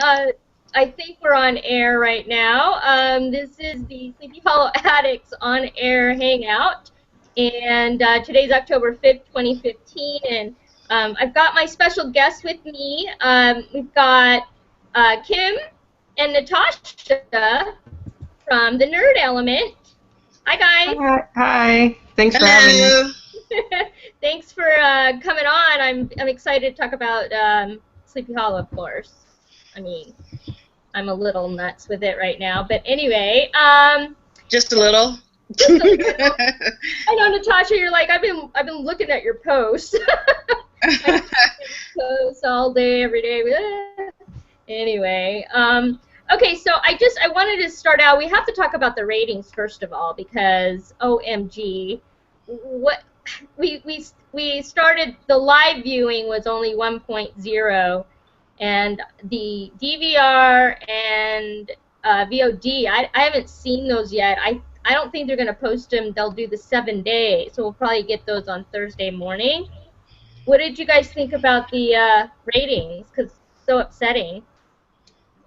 uh, I think we're on air right now. This is the Sleepy Hollow Addicts on air hangout, and today's October 5th, 2015, and I've got my special guests with me. We've got Kim and Natasha from the Nerd Element. Hi, guys. Hi. Thanks for having me. Hello. Thanks for coming on. I'm excited to talk about Sleepy Hollow, of course. I mean, I'm a little nuts with it right now, but anyway, Just a little. just a little. I know, Natasha, you're like, I've been looking at your posts. Posts all day, every day. Anyway, okay, so I wanted to start out. We have to talk about the ratings first of all, because OMG, what we started, the live viewing was only 1.0, and the DVR and VOD, I haven't seen those yet. I don't think they're going to post them. They'll do the 7 days, so we'll probably get those on Thursday morning. What did you guys think about the ratings? Because it's so upsetting.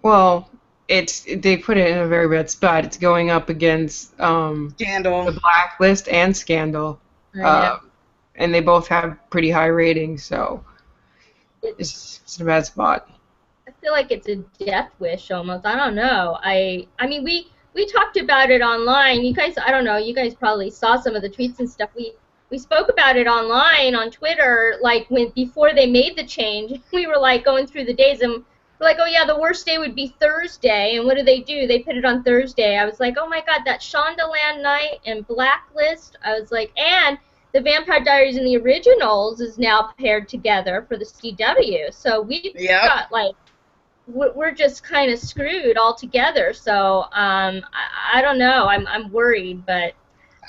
Well, they put it in a very bad spot. It's going up against Scandal. the Blacklist and Scandal, and they both have pretty high ratings, so it's in a bad spot. I feel like it's a death wish almost. I don't know. I mean, we talked about it online. You guys, I don't know. You guys probably saw some of the tweets and stuff. We spoke about it online on Twitter, like before they made the change. We were like going through the days, and we're like, oh yeah, the worst day would be Thursday. And what do? They put it on Thursday. I was like, oh my God, that Shondaland night and Blacklist. I was like, and the Vampire Diaries and the originals is now paired together for the CW. So we've got like, we're just kind of screwed all together. So I don't know. I'm worried, but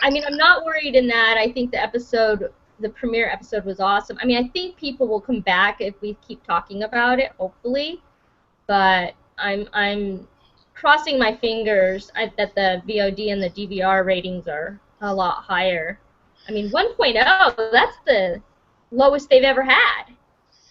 I mean, I'm not worried in that. I think the premiere episode was awesome. I mean, I think people will come back if we keep talking about it, hopefully. But I'm crossing my fingers that the VOD and the DVR ratings are a lot higher. I mean, 1.0, that's the lowest they've ever had.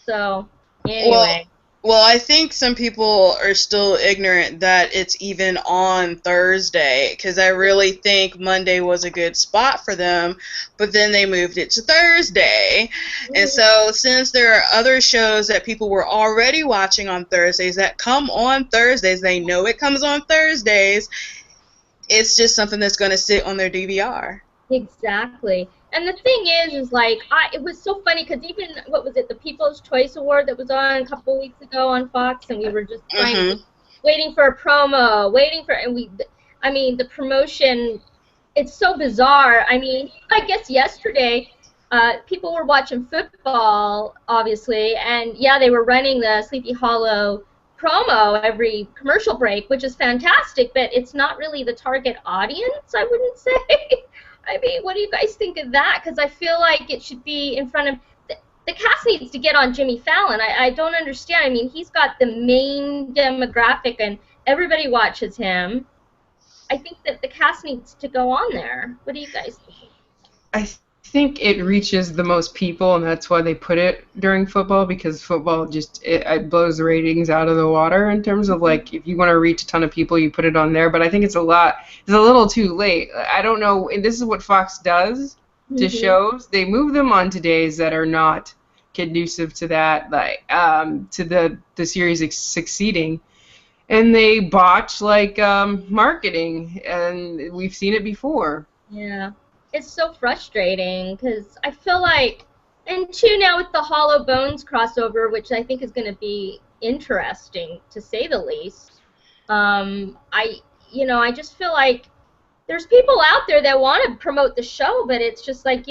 So, anyway. Well, I think some people are still ignorant that it's even on Thursday, because I really think Monday was a good spot for them, but then they moved it to Thursday. And so since there are other shows that people were already watching on Thursdays that come on Thursdays, they know it comes on Thursdays, it's just something that's going to sit on their DVR. Exactly. And the thing is like, it was so funny because even, what was it, the People's Choice Award that was on a couple of weeks ago on Fox, and we were just waiting for a promo, I mean, the promotion, it's so bizarre. I mean, I guess yesterday, people were watching football, obviously, and yeah, they were running the Sleepy Hollow promo every commercial break, which is fantastic, but it's not really the target audience, I wouldn't say. I mean, what do you guys think of that? Because I feel like it should be in front of the cast needs to get on Jimmy Fallon. I don't understand. I mean, he's got the main demographic and everybody watches him. I think that the cast needs to go on there. What do you guys think? I think it reaches the most people, and that's why they put it during football, because football just it blows the ratings out of the water in terms of, like, if you want to reach a ton of people, you put it on there. But I think it's a little too late. I don't know, and this is what Fox does to shows. They move them on to days that are not conducive to that, like to the series succeeding, and they botch like marketing, and we've seen it before. Yeah. It's so frustrating because I feel like, and too now with the Hollow Bones crossover, which I think is going to be interesting to say the least. I just feel like there's people out there that want to promote the show, but it's just like,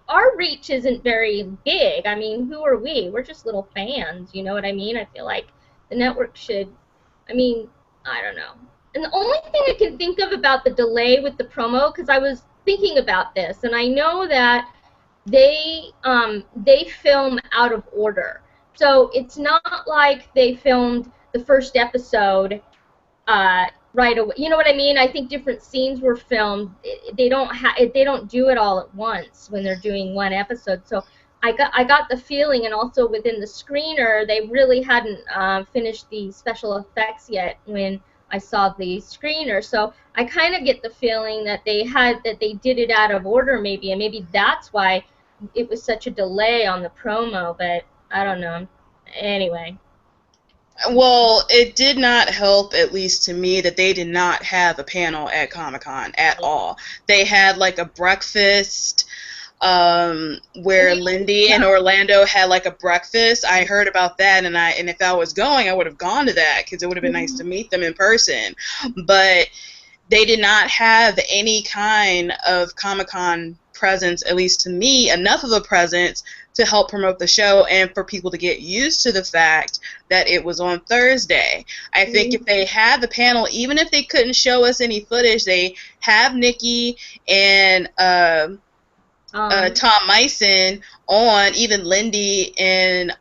our reach isn't very big. I mean, who are we? We're just little fans, you know what I mean? I feel like the network should, I mean, I don't know. And the only thing I can think of about the delay with the promo, because I was thinking about this, and I know that they film out of order. So it's not like they filmed the first episode right away. You know what I mean? I think different scenes were filmed. They don't do it all at once when they're doing one episode. So I got the feeling, and also within the screener, they really hadn't finished the special effects yet when I saw the screener. So I kind of get the feeling that they did it out of order, maybe, and maybe that's why it was such a delay on the promo. But I don't know. Anyway. Well, it did not help, at least to me, that they did not have a panel at Comic-Con at all. They had like a breakfast where Lindy and Orlando had like a breakfast. I heard about that, and if I was going, I would have gone to that because it would have been nice to meet them in person. But they did not have any kind of Comic-Con presence, at least to me, enough of a presence to help promote the show and for people to get used to the fact that it was on Thursday. I think if they had the panel, even if they couldn't show us any footage, they have Nikki and Tom Meissen on, even Lindy and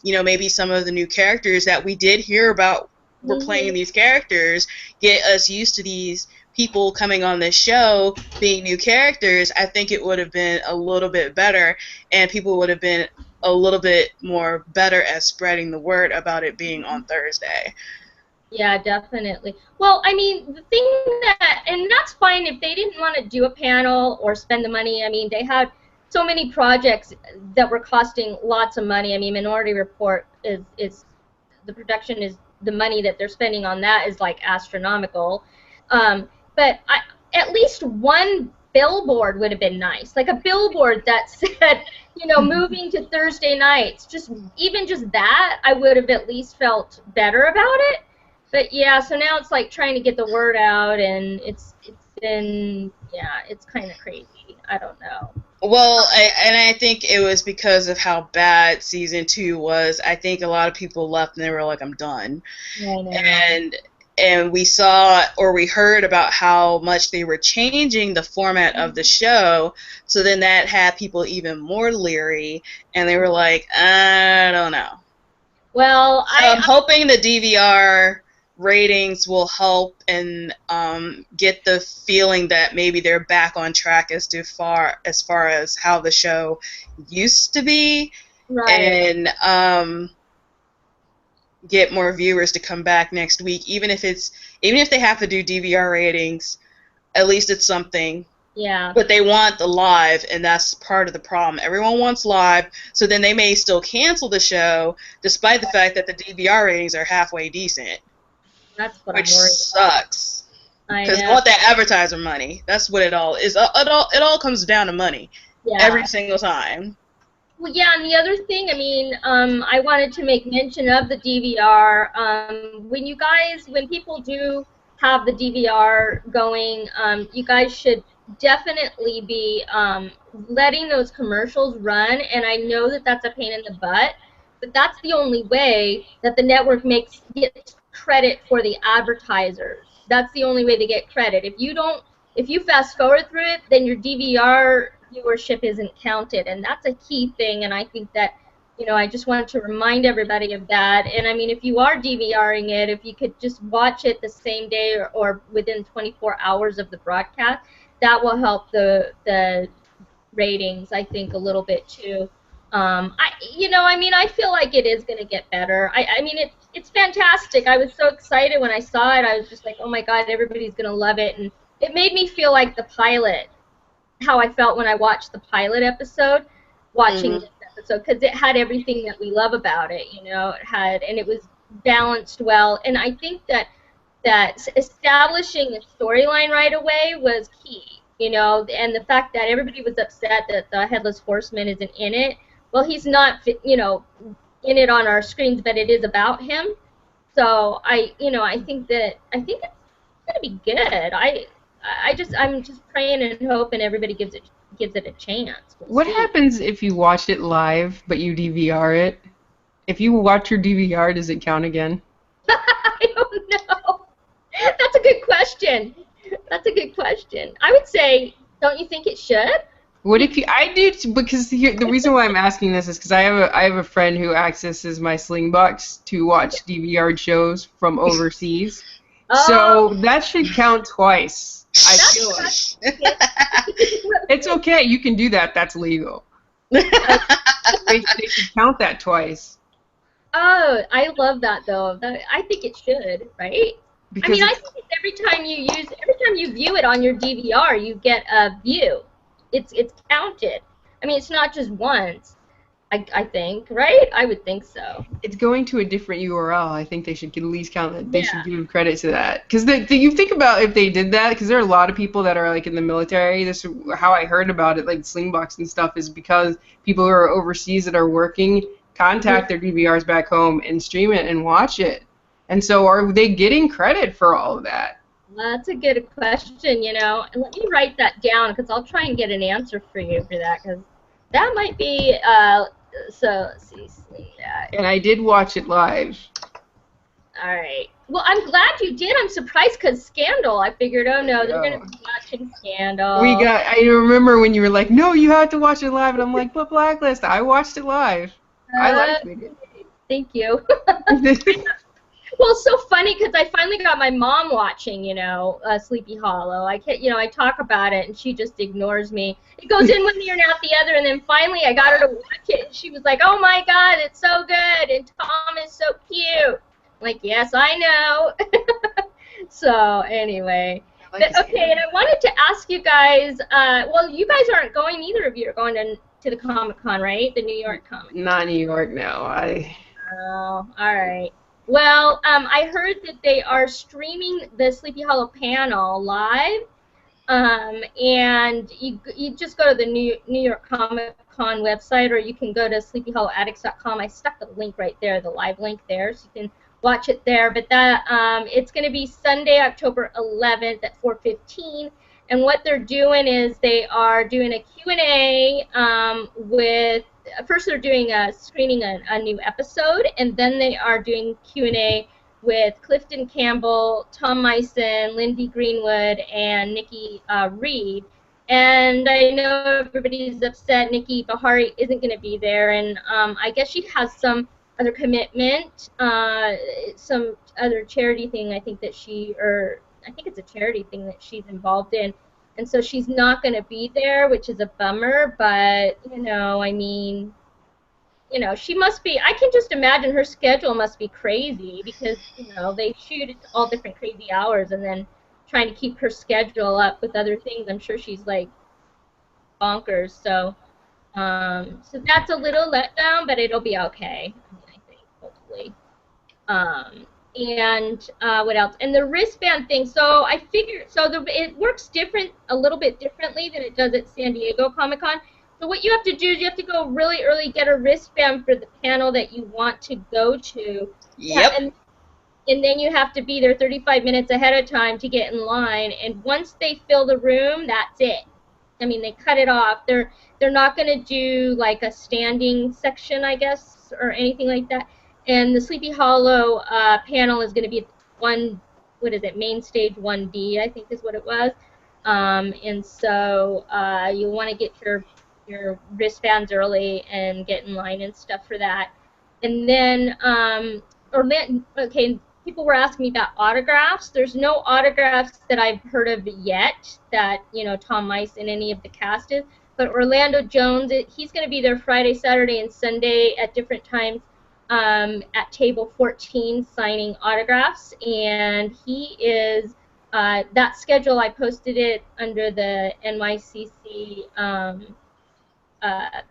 maybe some of the new characters that we did hear about were playing these characters, get us used to these people coming on this show being new characters. I think it would have been a little bit better, and people would have been a little bit more better at spreading the word about it being on Thursday. Yeah, definitely. Well, I mean, the thing and that's fine if they didn't want to do a panel or spend the money. I mean, they had so many projects that were costing lots of money. I mean, Minority Report is the production is the money that they're spending on that is like astronomical. But at least one billboard would have been nice, like a billboard that said, moving to Thursday nights. Even just that, I would have at least felt better about it. But yeah, so now it's like trying to get the word out, and it's kind of crazy. I don't know. Well, I think it was because of how bad season 2 was. I think a lot of people left and they were like, I'm done. And we saw or we heard about how much they were changing the format of the show, so then that had people even more leery, and they were like, I don't know. Well, so I'm hoping the DVR ratings will help and get the feeling that maybe they're back on track as far as how the show used to be, and get more viewers to come back next week. Even if they have to do DVR ratings, at least it's something. Yeah. But they want the live, and that's part of the problem. Everyone wants live, so then they may still cancel the show, despite the fact that the DVR ratings are halfway decent. That's what which I'm worried sucks. Because they about. want that advertiser money. That's what it all is. It all comes down to money. Yeah. Every single time. Well, yeah, and the other thing, I mean, I wanted to make mention of the DVR. When people do have the DVR going, you guys should definitely be letting those commercials run. And I know that that's a pain in the butt, but that's the only way that the network gets credit for the advertisers. That's the only way they get credit. If you fast forward through it, then your DVR viewership isn't counted, and that's a key thing. And I think that, I just wanted to remind everybody of that. And I mean, if you are DVRing it, if you could just watch it the same day or within 24 hours of the broadcast, that will help the ratings, I think, a little bit too. I feel like it is going to get better. I mean, it's fantastic. I was so excited when I saw it. I was just like, oh my God, everybody's going to love it. And it made me feel like the pilot, how I felt when I watched the pilot episode, watching this episode, because it had everything that we love about it, and it was balanced well. And I think that establishing the storyline right away was key, and the fact that everybody was upset that the Headless Horseman isn't in it. Well, he's not, in it on our screens, but it is about him. So I think it's gonna be good. I'm just praying and hoping everybody gives it a chance. What happens if you watch it live but you DVR it? If you watch your DVR, does it count again? I don't know. That's a good question. I would say, don't you think it should? What if I do? Because the reason why I'm asking this is because I have a friend who accesses my Slingbox to watch DVR shows from overseas. So that should count twice. I feel like it's okay. You can do that. That's legal. They should count that twice. Oh, I love that though. I think it should, right? I Because mean, I think it's every time you view it on your DVR, you get a view. It's counted. I mean, it's not just once. I think, right? I would think so. it's going to a different URL. I think they should at least count it. They should Yeah. give credit to that. Because you think about if they did that, because there are a lot of people that are like in the military. This is how I heard about it, like Slingbox and stuff, is because people who are overseas that are working contact their DVRs back home and stream it and watch it. And so are they getting credit for all of that? That's a good question, you know. And let me write that down because I'll try and get an answer for you for that because that might be so let's see that. And I did watch it live. All right. Well, I'm glad you did. I'm surprised because Scandal. I figured, oh no, they're Yeah. gonna be watching Scandal. I remember when you were like, no, you have to watch it live, and I'm like, but Blacklist, I watched it live. I liked it. Thank you. Well, it's so funny because I finally got my mom watching, you know, Sleepy Hollow. I can't, you know, I talk about it and she just ignores me. It goes in one ear and out the other, and then finally I got her to watch it. And she was like, "Oh my God, it's so good, and Tom is so cute." I'm like, yes, I know. So anyway, okay, and I wanted to ask you guys. Well, you guys aren't going. Neither of you are going to the Comic-Con, right? The New York Comic. Not New York, no. Oh, all right. Well, I heard that they are streaming the Sleepy Hollow panel live, and you just go to the New York Comic Con website, or you can go to sleepyhollowaddicts.com. I stuck the link right there, the live link there, so you can watch it there. But that it's going to be Sunday, October 11th at 4:15. And what they're doing is they are doing a Q&A with. First, they're doing screening a new episode, and then they are doing Q&A with Clifton Campbell, Tom Meissen, Lindy Greenwood, and Nikki Reed. And I know everybody's upset Nikki Bahari isn't going to be there, and I guess she has some other commitment, some other charity thing. I think it's a charity thing that she's involved in. And so she's not going to be there, which is a bummer, but, you know, I mean, you know, she must be, I can just imagine her schedule must be crazy because, you know, they shoot at all different crazy hours and then trying to keep her schedule up with other things. I'm sure she's, like, bonkers. So that's a little letdown, but it'll be okay, I think, hopefully. And what else? And the wristband thing. So I figured, it works a little bit differently than it does at San Diego Comic-Con. So what you have to do is you have to go really early, get a wristband for the panel that you want to go to. Yep. And then you have to be there 35 minutes ahead of time to get in line. And once they fill the room, that's it. I mean, they cut it off. They're not going to do like a standing section, I guess, or anything like that. And the Sleepy Hollow panel is going to be main stage 1D, I think is what it was. And so you'll want to get your wristbands early and get in line and stuff for that. And then, people were asking me about autographs. There's no autographs that I've heard of yet that, you know, Tom Mice and any of the cast is. But Orlando Jones, he's going to be there Friday, Saturday, and Sunday at different times. At table 14 signing autographs, and he is that schedule. I posted it under the NYCC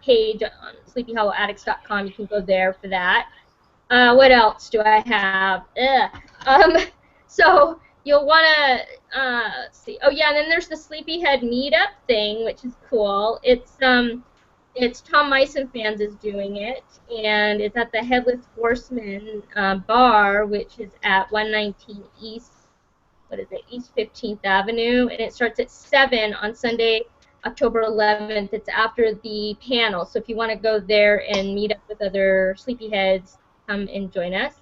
page on sleepyhollowaddicts.com. You can go there for that. What else do I have? So you'll want to let's see. Oh yeah, and then there's the Sleepyhead meetup thing, which is cool. It's Tom Meissen fans is doing it, and it's at the Headless Horseman bar, which is at 119 East 15th Avenue, and it starts at 7 on Sunday, October 11th. It's after the panel, so if you want to go there and meet up with other Sleepyheads, come and join us.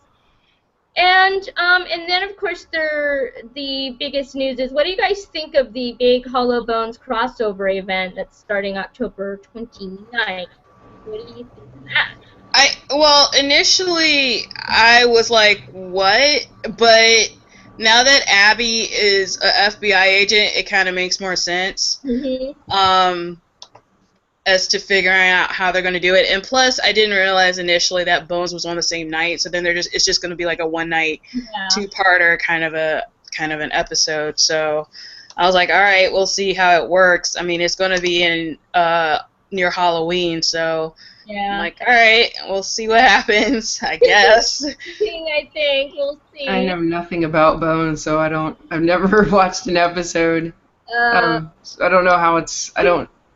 And then, of course, the biggest news is, what do you guys think of the big Hollow Bones crossover event that's starting October 29th? What do you think of that? Initially, I was like, what? But now that Abby is a FBI agent, it kind of makes more sense. Mm-hmm. as to figuring out how they're going to do it. And plus, I didn't realize initially that Bones was on the same night, so then it's just going to be like a one night, two-parter kind of an episode. So I was like, all right, we'll see how it works. I mean, it's going to be in near Halloween, so I'm like, all right, we'll see what happens, I guess. I think we'll see. I know nothing about Bones, so I've never watched an episode. So I don't know how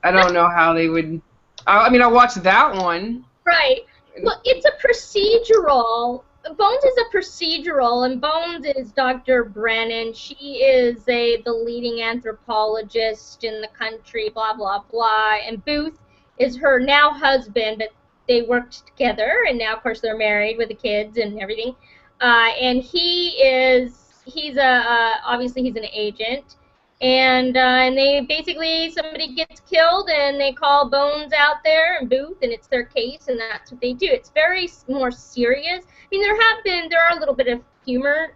I don't know how they would. I mean, I watched that one. Right. Well, it's a procedural. Bones is a procedural, and Bones is Dr. Brennan. She is the leading anthropologist in the country, blah, blah, blah. And Booth is her now husband, but they worked together, and now, of course, they're married with the kids and everything. And obviously he's an agent. And they basically, somebody gets killed and they call Bones out there and Booth, and it's their case, and that's what they do. It's very more serious. I mean, there are a little bit of humor,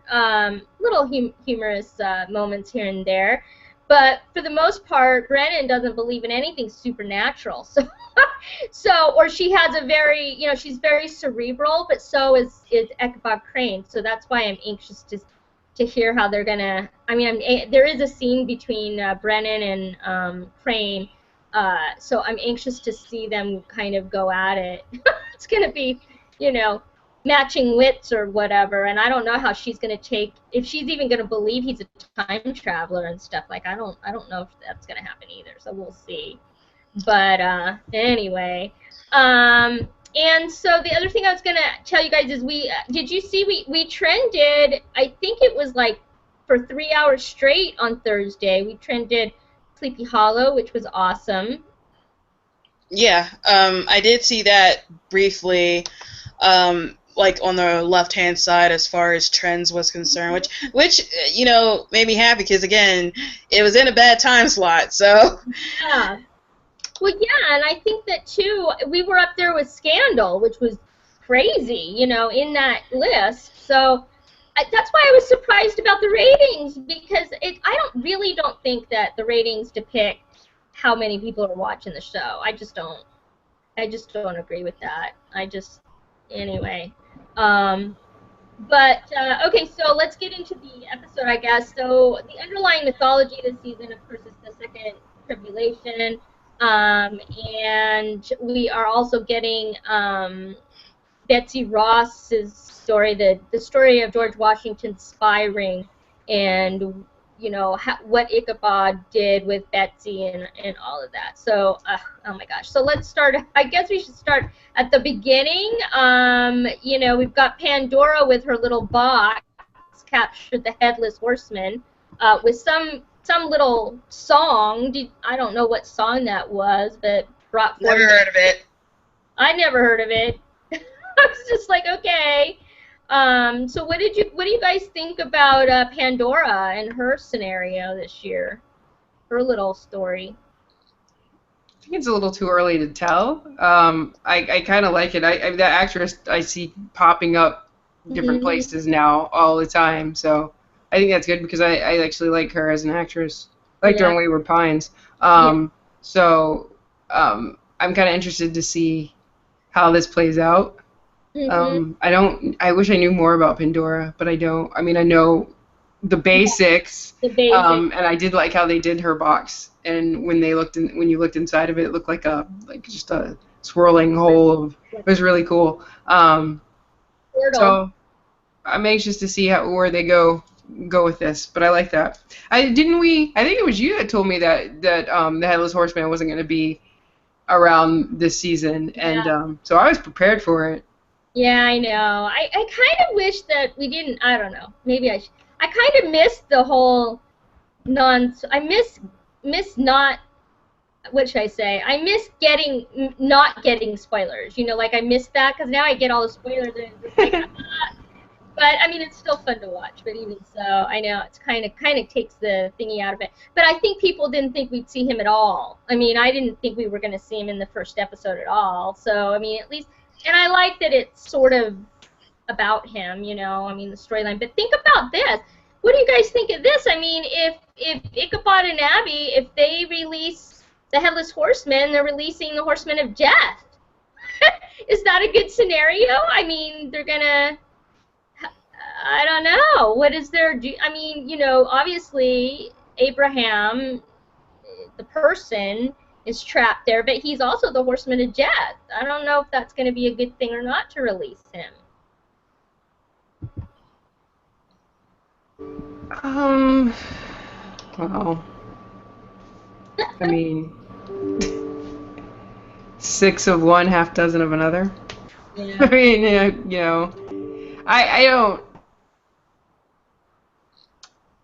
humorous moments here and there, but for the most part, Brennan doesn't believe in anything supernatural. Or she has a very, she's very cerebral, but so is Ichabod Crane. So that's why I'm anxious to hear how they're gonna. I mean, there is a scene between Brennan and Crane, so I'm anxious to see them kind of go at it. It's gonna be, matching wits or whatever, and I don't know how she's gonna take, if she's even gonna believe he's a time traveler and stuff. Like, I don't know if that's gonna happen either. So we'll see. But anyway. And so the other thing I was going to tell you guys is did you see we trended, I think it was like for 3 hours straight on Thursday, we trended Sleepy Hollow, which was awesome. Yeah, I did see that briefly, like on the left-hand side as far as trends was concerned, which made me happy because, again, it was in a bad time slot, so... Yeah. Well, yeah, and I think that, too, we were up there with Scandal, which was crazy, in that list. So that's why I was surprised about the ratings, because I really don't think that the ratings depict how many people are watching the show. I just don't agree with that. Anyway. Okay, so let's get into the episode, I guess. So the underlying mythology this season, of course, is the second tribulation. And we are also getting Betsy Ross's story, the story of George Washington's spy ring, and what Ichabod did with Betsy and all of that. So, oh my gosh. So let's start. I guess we should start at the beginning. We've got Pandora with her little box captured the headless horseman with some little song. I don't know what song that was, but brought forth. Never heard of it. I never heard of it. I was just like, okay. So what do you guys think about Pandora and her scenario this year? Her little story. I think it's a little too early to tell. I kind of like it. That actress I see popping up different places now all the time, so I think that's good because I actually like her as an actress. I liked her in Wayward Pines. So I'm kind of interested to see how this plays out. I wish I knew more about Pandora, but I don't. I mean, I know the basics. And I did like how they did her box, and when you looked inside of it, it looked like just a swirling hole. It was really cool. So I'm anxious to see where they go with this, but I like that. I think it was you that told me that the Headless Horseman wasn't going to be around this season, and so I was prepared for it. Yeah, I know. I kind of wish that we didn't. I don't know. Maybe I kind of missed the whole I miss not. What should I say? I miss not getting spoilers. I missed that because now I get all the spoilers and it's like. But I mean, it's still fun to watch. But even so, I know it's kind of takes the thingy out of it. But I think people didn't think we'd see him at all. I mean, I didn't think we were going to see him in the first episode at all. So I mean, at least, and I like that it's sort of about him. I mean, the storyline. But think about this. What do you guys think of this? I mean, if Ichabod and Abby, if they release the Headless Horseman, they're releasing the Horsemen of Death. Is that a good scenario? I mean, they're gonna, I don't know. What is their, I mean, you know, obviously Abraham, the person, is trapped there, but he's also the Horseman of Death. I don't know if that's going to be a good thing or not to release him. Well, I mean, 6 of one, half dozen of another. Yeah. I mean, you know, I don't.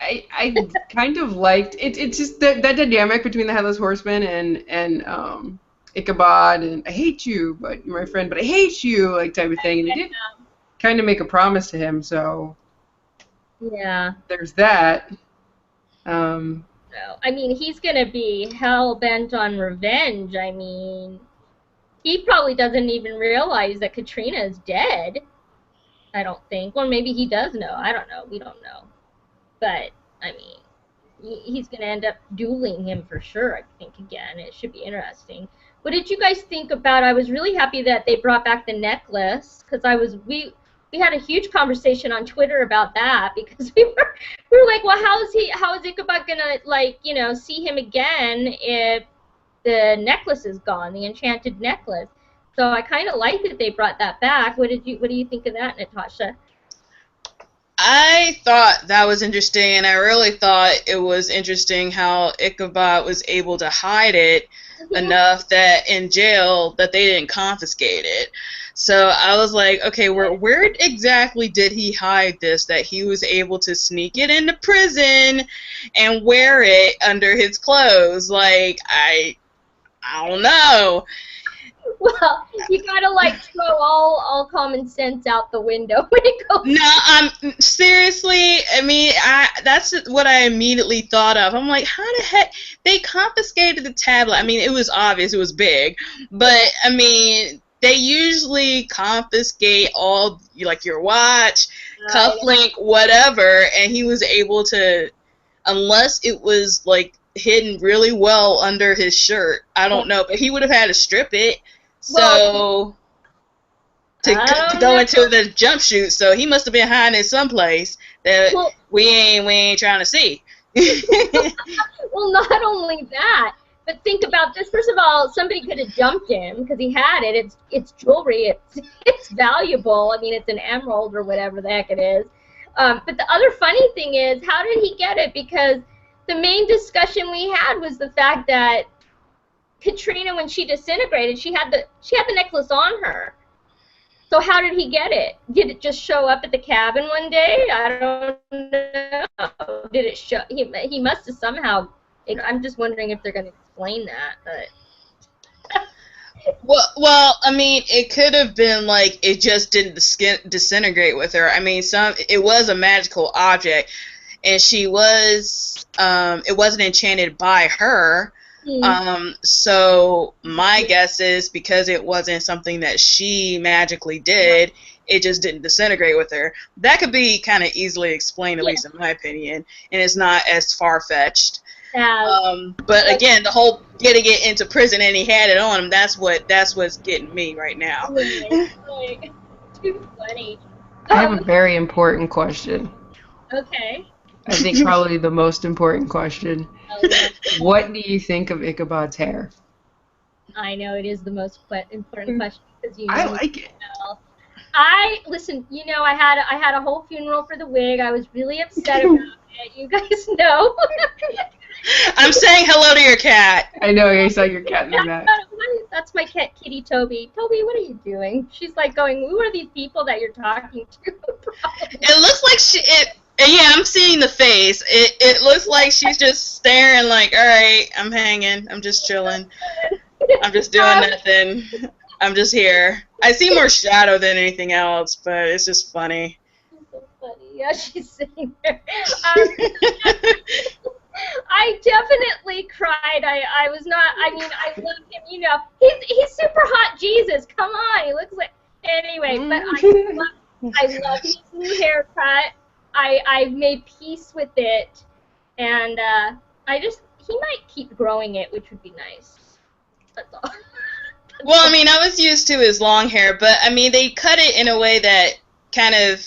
I kind of liked it. It's just that dynamic between the Headless Horseman and Ichabod, and I hate you, but you're my friend, but I hate you, like type of thing. And they did kind of make a promise to him, so Yeah. there's that. No, I mean, he's gonna be hell bent on revenge. I mean, he probably doesn't even realize that Katrina is dead. I don't think. Well, maybe he does know. I don't know. We don't know. But I mean, he's gonna end up dueling him for sure. I think again. It should be interesting. What did you guys think about? I was really happy that they brought back the necklace because we had a huge conversation on Twitter about that because we were like, well, how is Ichabod gonna, like, you know, see him again if the necklace is gone, the enchanted necklace? So I kind of like that they brought that back. What do you think of that, Natasha? I thought that was interesting, and I really thought it was interesting how Ichabod was able to hide it enough that in jail that they didn't confiscate it. So I was like, okay, where exactly did he hide this that he was able to sneak it into prison and wear it under his clothes? Like, I don't know. Well, you gotta like throw all common sense out the window when it goes. No, seriously. I mean, that's what I immediately thought of. I'm like, how the heck they confiscated the tablet? I mean, it was obvious, it was big, but I mean, they usually confiscate all, like, your watch, cufflink, whatever, and he was able to, unless it was like hidden really well under his shirt. I don't know, but he would have had to strip it. So, to go into the jump shoot, so he must have been hiding it someplace that we ain't trying to see. Well, not only that, but think about this. First of all, somebody could have dumped him because he had it. It's jewelry. It's valuable. I mean, it's an emerald or whatever the heck it is. But the other funny thing is, how did he get it? Because the main discussion we had was the fact that Katrina, when she disintegrated, she had the necklace on her. So how did he get it? Did it just show up at the cabin one day? I don't know. Did it show? He must have somehow. I'm just wondering if they're going to explain that. But well, I mean, it could have been like it just didn't disintegrate with her. I mean, it was a magical object, and she was. It wasn't enchanted by her. So my guess is because it wasn't something that she magically did, it just didn't disintegrate with her. That could be kind of easily explained, at least in my opinion, and it's not as far-fetched. But again, the whole getting it into prison and he had it on him, that's what's getting me right now. Too funny. I have a very important question. Okay. I think probably the most important question. What do you think of Ichabod's hair? I know it is the most important question because I like it. Listen. You know, I had a whole funeral for the wig. I was really upset about it. You guys know. I'm saying hello to your cat. I know, I saw your cat in the back. That's my cat, Kitty Toby. Toby, what are you doing? She's like going, who are these people that you're talking to? It looks like yeah, I'm seeing the face. It looks like she's just staring like, all right, I'm hanging. I'm just chilling. I'm just doing nothing. I'm just here. I see more shadow than anything else, but it's just funny. It's so funny. Yeah, she's sitting there. I definitely cried. I was not, I mean, I love him, you know. He's super hot Jesus. Come on. He looks like, anyway, but I love his new haircut. I've made peace with it, and he might keep growing it, which would be nice. That's all. Well, I mean, I was used to his long hair, but I mean, they cut it in a way that kind of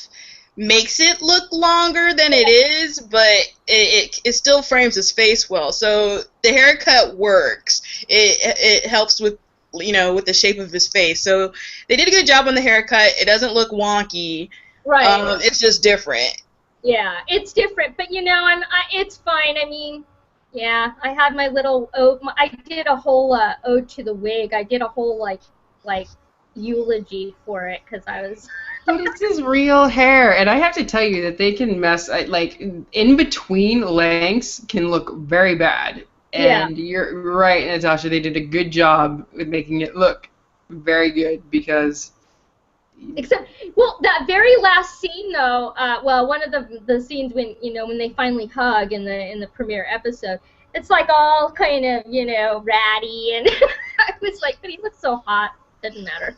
makes it look longer than it is, but it still frames his face well. So the haircut works. It helps with, you know, with the shape of his face. So they did a good job on the haircut. It doesn't look wonky. Right. It's just different. Yeah, it's different, but you know, it's fine. I mean, yeah, I had my little ode. I did a whole ode to the wig. I did a whole like eulogy for it because I was. But it's his real hair, and I have to tell you that they can mess, like, in between lengths can look very bad. And you're right, Natasha, they did a good job with making it look very good because... Except, well, that very last scene, though, well, one of the scenes when, you know, when they finally hug in the premiere episode, it's like all kind of, you know, ratty, and I was like, but he looks so hot, doesn't matter.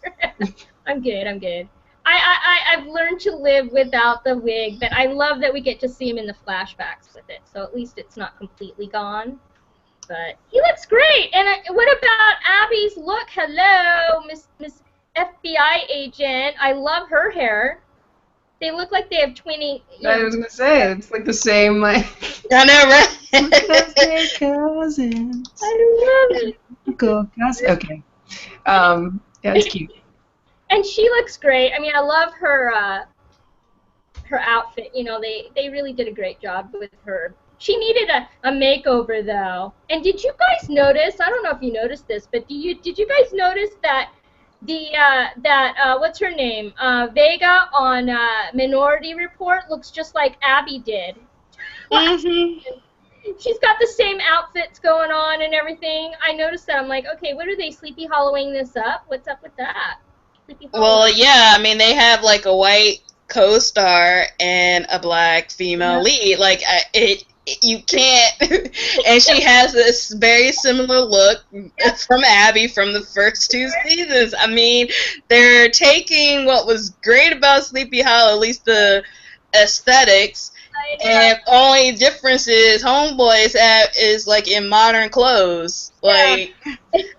I'm good. I've learned to live without the wig, but I love that we get to see him in the flashbacks with it, so at least it's not completely gone. But he looks great. And what about Abby's look? Hello, Miss FBI agent. I love her hair. They look like they have 20. I was gonna say it's like the same, like. I know, right? That's their cousins. I love it. Cool. Okay. Yeah, it's cute. And she looks great. I mean, I love her outfit. You know, they really did a great job with her. She needed a makeover, though. And did you guys notice? I don't know if you noticed this, but did you guys notice that what's her name? Vega on Minority Report looks just like Abby did. Mm-hmm. She's got the same outfits going on and everything. I noticed that. I'm like, okay, what are they Sleepy Hollowing this up? What's up with that? Well, yeah, I mean, they have like a white co-star and a black female lead. Like, you can't. And she has this very similar look from Abby from the first two seasons. I mean, they're taking what was great about Sleepy Hollow, at least the aesthetics, and only difference is Homeboys is like in modern clothes. Like,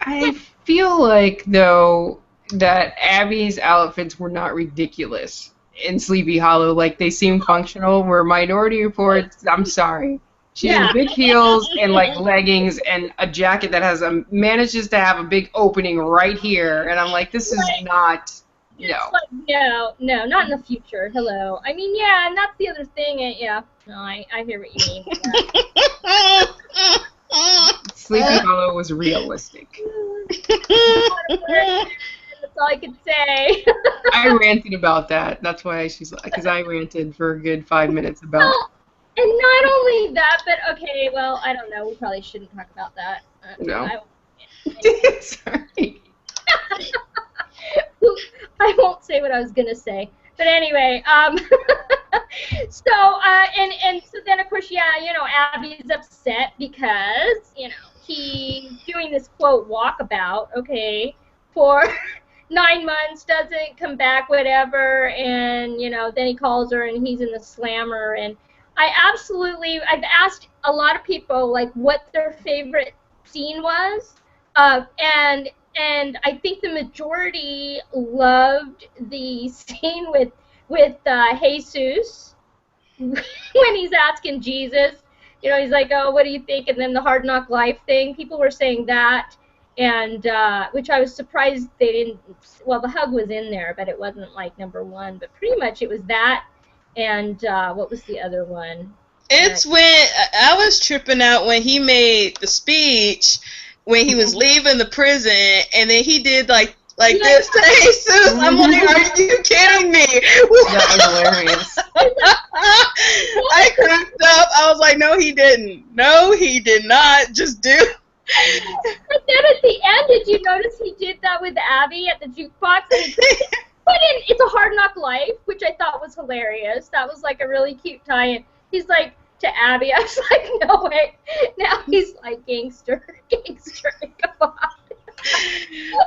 I feel like though that Abby's outfits were not ridiculous in Sleepy Hollow. Like, they seem functional, where Minority Reports, I'm sorry. She has big heels and, like, leggings and a jacket that has manages to have a big opening right here. And I'm like, this is not, no. Like, no, not in the future. Hello. I mean, yeah, and that's the other thing. No, I hear what you mean. Sleepy Hollow was realistic. That's all I could say. I ranted about that. That's why because I ranted for a good 5 minutes about. And not only that, but okay, well, I don't know. We probably shouldn't talk about that. No. Sorry. I won't say what I was gonna say. But anyway, so then of course, yeah, you know, Abby's upset because, you know, he's doing this quote walkabout, okay, for 9 months, doesn't come back, whatever, and, you know, then he calls her and he's in the slammer. And I've asked a lot of people, like, what their favorite scene was, and I think the majority loved the scene with Jesus when he's asking Jesus, you know, he's like, oh, what do you think? And then the Hard Knock Life thing, people were saying that. And which I was surprised they didn't. Well, the hug was in there, but it wasn't like number one. But pretty much it was that. And what was the other one? It's when I was tripping out when he made the speech when he was leaving the prison, and then he did like this to Jesus. I'm like, are you kidding me? That was hilarious. I cracked up. I was like, no, he didn't. No, he did not. Just do. But then at the end, did you notice he did that with Abby at the jukebox? And he put in "It's a Hard Knock Life," which I thought was hilarious. That was like a really cute tie-in. He's like to Abby. I was like, no way. Now he's like gangster. Come on.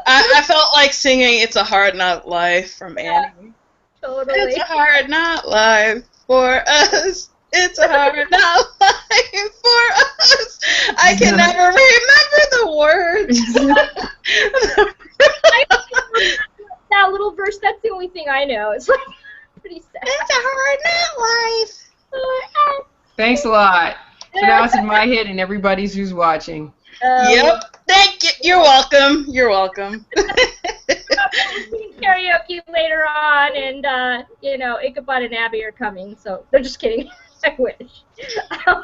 I felt like singing "It's a Hard Knock Life" from Annie. Totally. It's a hard knock life for us. It's a hard not life for us. I can never remember the words. That little verse, that's the only thing I know. It's like pretty sad. It's a hard not life. Thanks a lot. So now it's in my head and everybody's who's watching. Yep. Thank you. You're welcome. You're welcome. Karaoke later on, and Ichabod and Abby are coming. So they're just kidding. I wish. All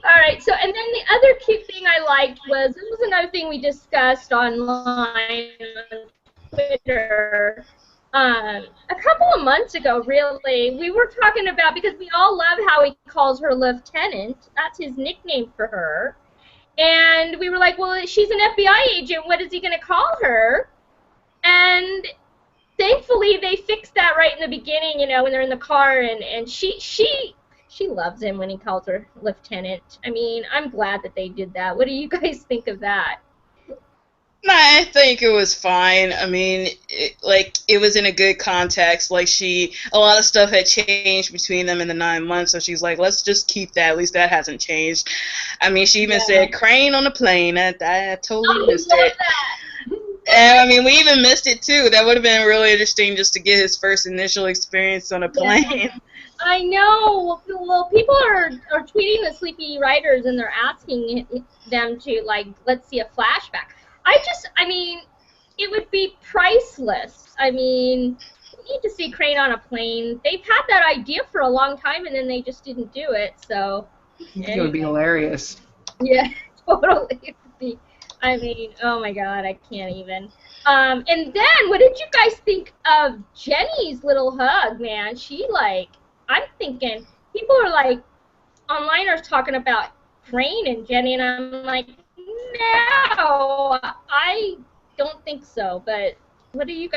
right. So, and then the other cute thing I liked was this was another thing we discussed online on Twitter. A couple of months ago, really, we were talking about, because we all love how he calls her Lieutenant. That's his nickname for her. And we were like, well, she's an FBI agent. What is he going to call her? And thankfully, they fixed that right in the beginning, when they're in the car. And she loves him when he calls her Lieutenant. I mean, I'm glad that they did that. What do you guys think of that? Nah, I think it was fine. I mean, it was in a good context. Like, a lot of stuff had changed between them in the 9 months, so she's like, let's just keep that. At least that hasn't changed. I mean, she even said crane on the plane. I totally missed it. And, I mean, we even missed it, too. That would have been really interesting just to get his first initial experience on a plane. Yeah. I know. Well, people are tweeting the Sleepy Writers, and they're asking them to, like, let's see a flashback. I mean, it would be priceless. I mean, we need to see Crane on a plane. They've had that idea for a long time, and then they just didn't do it, so. I think it would be hilarious. Yeah, totally. It would be. I mean, oh my God, I can't even. And then, what did you guys think of Jenny's little hug, man? I'm thinking, people are like, online are talking about Crane and Jenny, and I'm like, no, I don't think so. But what did you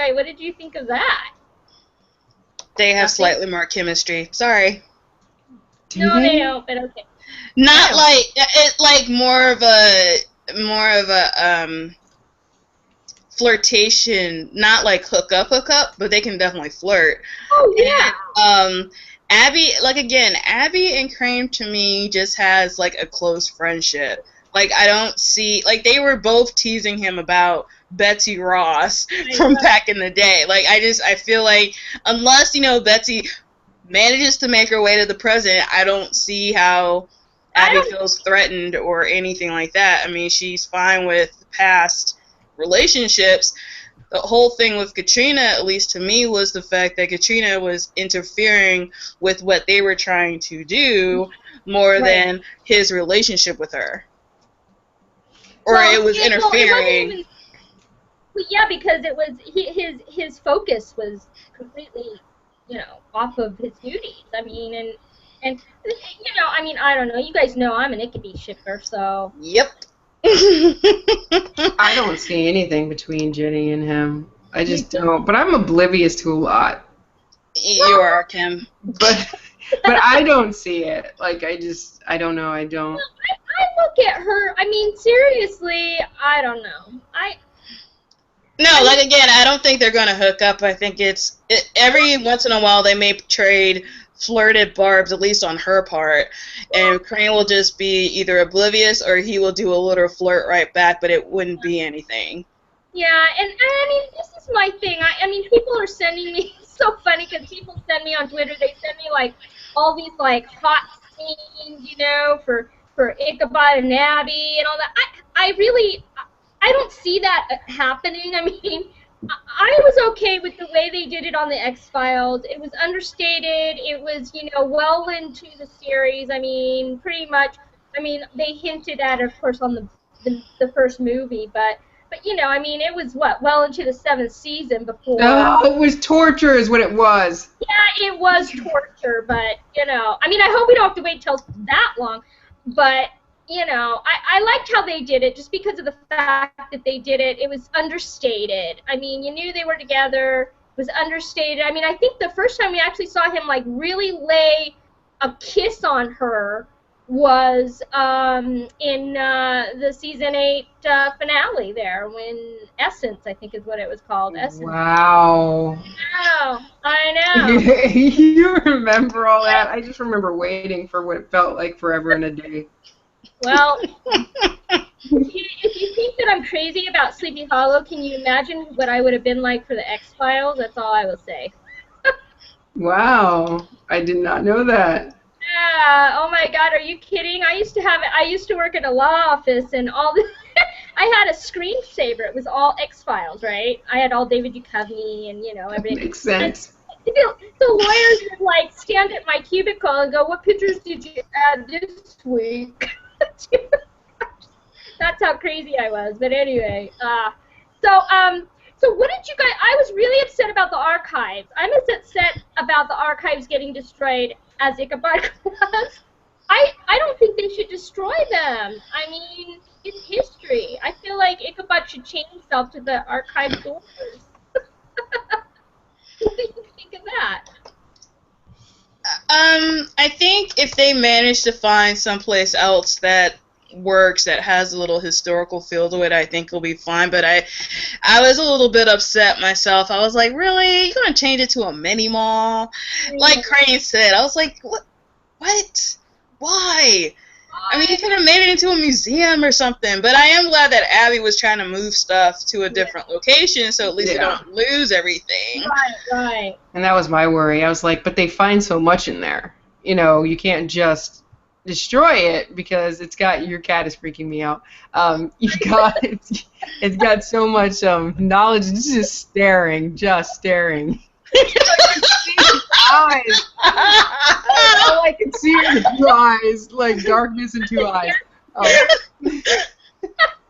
think of that? They have slightly more chemistry. Sorry. No, they don't. But okay. Not like more of a flirtation. Not like hook up, but they can definitely flirt. Oh yeah. And, Abby and Crane to me just has like a close friendship. Like, I don't see, like, they were both teasing him about Betsy Ross from back in the day. Like, I feel like unless, Betsy manages to make her way to the present, I don't see how Abby feels threatened or anything like that. I mean, she's fine with past relationships. The whole thing with Katrina, at least to me, was the fact that Katrina was interfering with what they were trying to do more than his relationship with her. Or it was interfering. Yeah, because it was his focus was completely, off of his duties. I mean, and I mean, I don't know. You guys know I'm an Ichabod shipper, so. Yep. I don't see anything between Jenny and him. I just don't. But I'm oblivious to a lot. You are, Kim. But I don't see it. Like, I don't know. I don't. Well, I look at her. I mean, seriously, I don't know. I don't think they're gonna hook up. I think every once in a while they may trade flirted barbs, at least on her part, and Crane will just be either oblivious or he will do a little flirt right back, but it wouldn't be anything. Yeah, and I mean, this is my thing. I mean, people are sending me, it's so funny because people send me on Twitter, they send me like all these like hot scenes, for Ichabod and Abby and all that. I don't see that happening. I mean, I was okay with the way they did it on the X-Files. It was understated. It was, well into the series. I mean, pretty much. I mean, they hinted at it, of course, on the first movie, but I mean, it was well into the 7th season before. Oh, it was torture, is what it was. Yeah, it was torture, but I mean, I hope we don't have to wait till that long, but. I liked how they did it just because of the fact that they did it. It was understated. I mean, you knew they were together. It was understated. I mean, I think the first time we actually saw him, like, really lay a kiss on her was in the season 8 finale there, when Essence, I think is what it was called. Essence. Wow. I know. You remember all that? I just remember waiting for what it felt like forever and a day. Well, if you think that I'm crazy about Sleepy Hollow, can you imagine what I would have been like for the X-Files? That's all I will say. Wow. I did not know that. Yeah. Oh my God, are you kidding? I used to work at a law office, and all the I had a screensaver. It was all X-Files, right? I had all David Duchovny and everything. Makes sense. And the lawyers would like stand at my cubicle and go, "What pictures did you add this week?" That's how crazy I was. But anyway, so what did you guys? I was really upset about the archives. I'm as upset about the archives getting destroyed as Ichabod was. I don't think they should destroy them. I mean, it's history. I feel like Ichabod should chain himself to the archive doors. What do you think of that? I think if they manage to find someplace else that works, that has a little historical feel to it, I think it'll be fine. But I was a little bit upset myself. I was like, really? You're gonna change it to a mini mall? Like Crane said, I was like, what? Why? I mean, you could have made it into a museum or something. But I am glad that Abby was trying to move stuff to a different location, so at least they don't lose everything. Right. And that was my worry. I was like, but they find so much in there. You can't just destroy it because your cat is freaking me out. It's got so much knowledge. It's just staring. Eyes. All I can see are two eyes, like darkness in two eyes. Oh.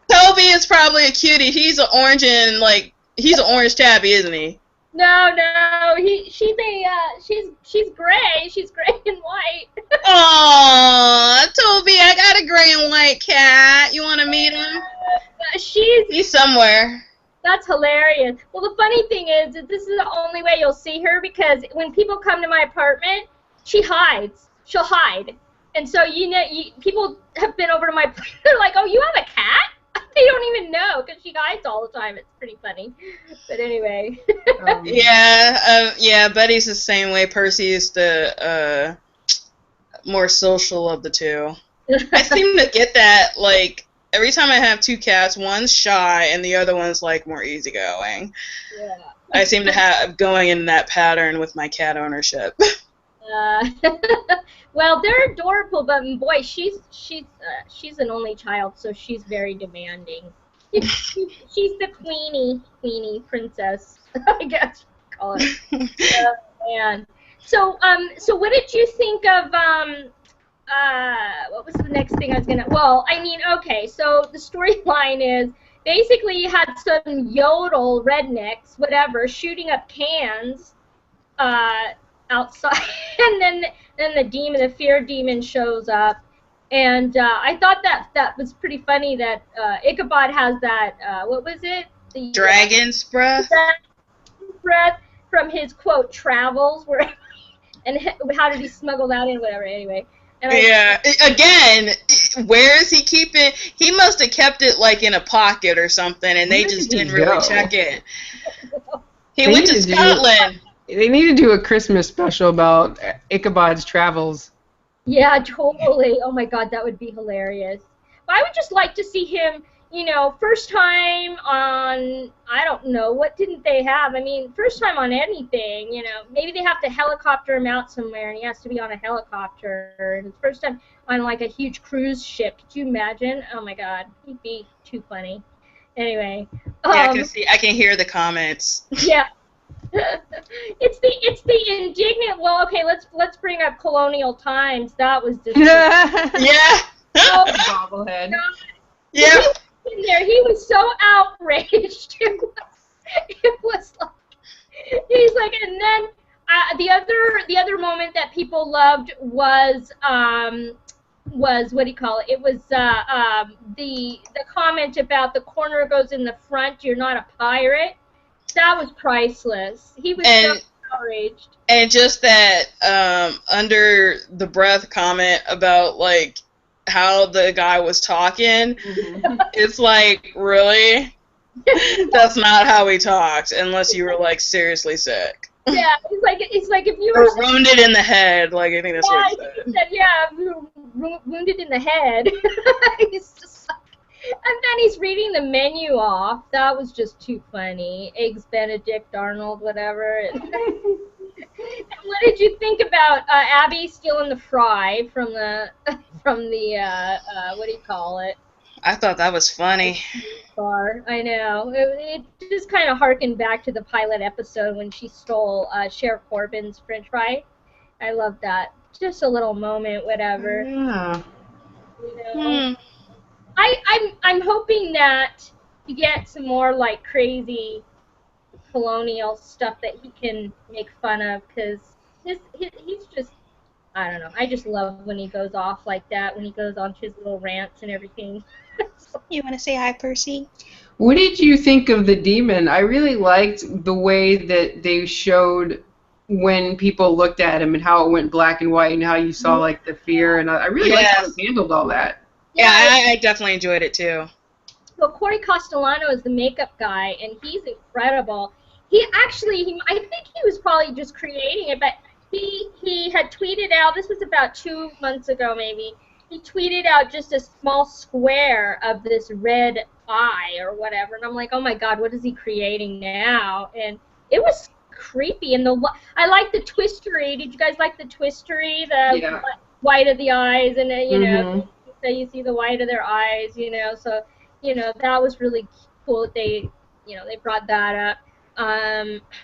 Toby is probably a cutie. He's an orange tabby, isn't he? No, she's gray. She's gray and white. Aww, Toby, I got a gray and white cat. You want to meet him? He's somewhere. That's hilarious. Well, the funny thing is that this is the only way you'll see her, because when people come to my apartment, she hides. She'll hide. And so, people have been over to my place. They're like, "Oh, you have a cat?" They don't even know because she hides all the time. It's pretty funny. But anyway. Yeah, Betty's the same way. Percy is the more social of the two. I seem to get that, like, every time I have two cats, one's shy and the other one's like more easygoing. Yeah. I seem to have going in that pattern with my cat ownership. Well, they're adorable, but boy, she's an only child, so she's very demanding. She's the queenie princess, I guess we call it. Man. So what did you think of what was the next thing I was gonna? Well, I mean, okay, so the storyline is basically you had some yodel rednecks, whatever, shooting up cans outside, and then the fear demon shows up, and I thought that was pretty funny that Ichabod has that what was it? The dragon's breath. Breath from his quote travels, where and how did he smuggle that in? Whatever. Anyway. Yeah. Again, where is he keeping? He must have kept it like in a pocket or something, and they just didn't really check it. He went to Scotland. They need to do a Christmas special about Ichabod's travels. Yeah, totally. Oh my God, that would be hilarious. But I would just like to see him, first time on, I don't know, what didn't they have? I mean, first time on anything, maybe they have to helicopter him out somewhere and he has to be on a helicopter. And his first time on like a huge cruise ship. Could you imagine? Oh my God, he'd be too funny. Anyway. Yeah, I can hear the comments. Yeah. It's the indignant. Well, okay, let's bring up colonial times. That was just yeah. Oh, bobblehead. Yeah. In there, he was so outraged. It was like he's like, and then the other moment that people loved was what do you call it? It was the comment about the corner goes in the front. You're not a pirate. That was priceless. He was so outraged. And just that under the breath comment about, like, how the guy was talking. Mm-hmm. It's like, really? That's not how he talked, unless you were like seriously sick. Yeah, it's like if you Or were wounded in the head, like I think that's what yeah, he he said. said, yeah, wounded in the head. He's just like, and then he's reading the menu off. That was just too funny. Eggs Benedict Arnold, whatever. What did you think about Abby stealing the fry from the what do you call it? I thought that was funny. Bar. I know. It just kind of harkened back to the pilot episode when she stole Sheriff Corbin's French fry. I love that. Just a little moment, whatever. Yeah. You know. Hmm. I'm hoping that you get some more like crazy colonial stuff that he can make fun of because he's just I don't know. I just love when he goes off like that, when he goes on his little rants and everything. You want to say hi, Percy? What did you think of the demon? I really liked the way that they showed when people looked at him and how it went black and white and how you saw like the fear, and I really liked how Yes. they handled all that. Yeah, I definitely enjoyed it too. Well, Corey Castellano is the makeup guy, and he's incredible. He actually, I think he was probably just creating it, but he had tweeted out, this was about 2 months ago maybe, he tweeted out just a small square of this red eye or whatever, and I'm like, oh my god, what is he creating now? And it was creepy, and I like the twistery. Did you guys like the twistery? The Yeah. white of the eyes, and you know, Mhm. so you see the white of their eyes, you know, so you know, that was really cool that they, you know, they brought that up.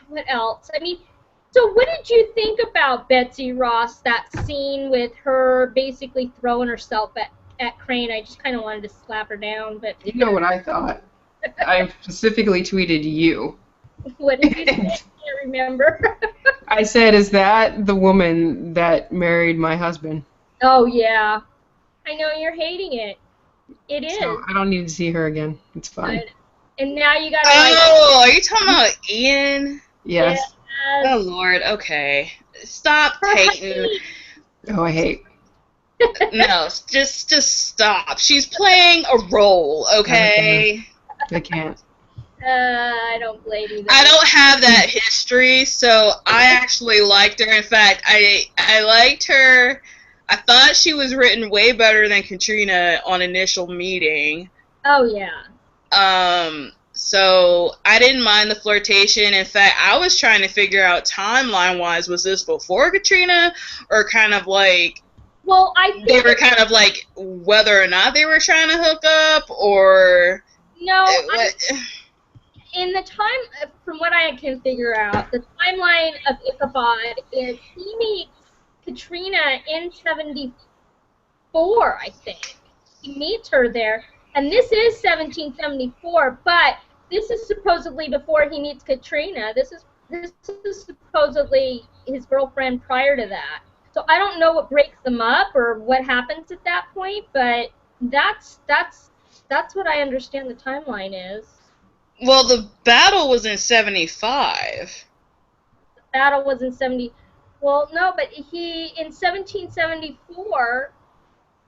What else? I mean, so what did you think about Betsy Ross, that scene with her basically throwing herself at Crane? I just kind of wanted to slap her down, but You know what I thought? I specifically tweeted you. what did you say? I can't remember. I said, "Is that the woman that married my husband?" Oh, yeah. I know you're hating it. It is. So I don't need to see her again. It's fine. And now you gotta Oh, are you talking about Ian? Yes. like, Oh Lord. Okay. Stop hating. Oh, I hate. No, just stop. She's playing a role, okay? I can't. I don't blame you. I don't have that history, so I actually liked her. In fact, I liked her. I thought she was written way better than Katrina on initial meeting. Oh, yeah. So I didn't mind the flirtation. In fact, I was trying to figure out timeline-wise, was this before Katrina, or kind of like Well, I think they were kind of like whether or not they were trying to hook up, or no. what? In the time, from what I can figure out, the timeline of Ichabod is he meets Katrina in '74, I think. He meets her there, and this is 1774, but this is supposedly before he meets Katrina. This is supposedly his girlfriend prior to that. So I don't know what breaks them up or what happens at that point, but that's what I understand the timeline is. Well, the battle was in 75. The battle was in 70. Well, no, but he in 1774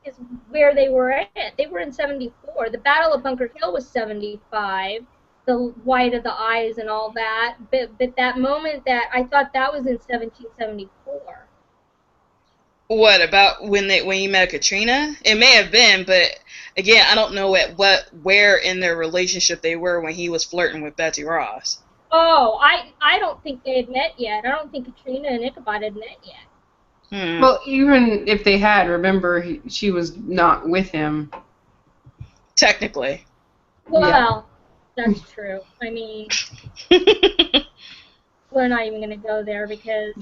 is where they were at. They were in 74. The Battle of Bunker Hill was 75. The white of the eyes and all that. But that moment that I thought that was in 1774. What about when you met Katrina? It may have been, but again, I don't know where in their relationship they were when he was flirting with Betsy Ross. Oh, I don't think they had met yet. I don't think Katrina and Ichabod had met yet. Well, even if they had, remember, she was not with him. Technically. Well, that's true. I mean, we're not even going to go there because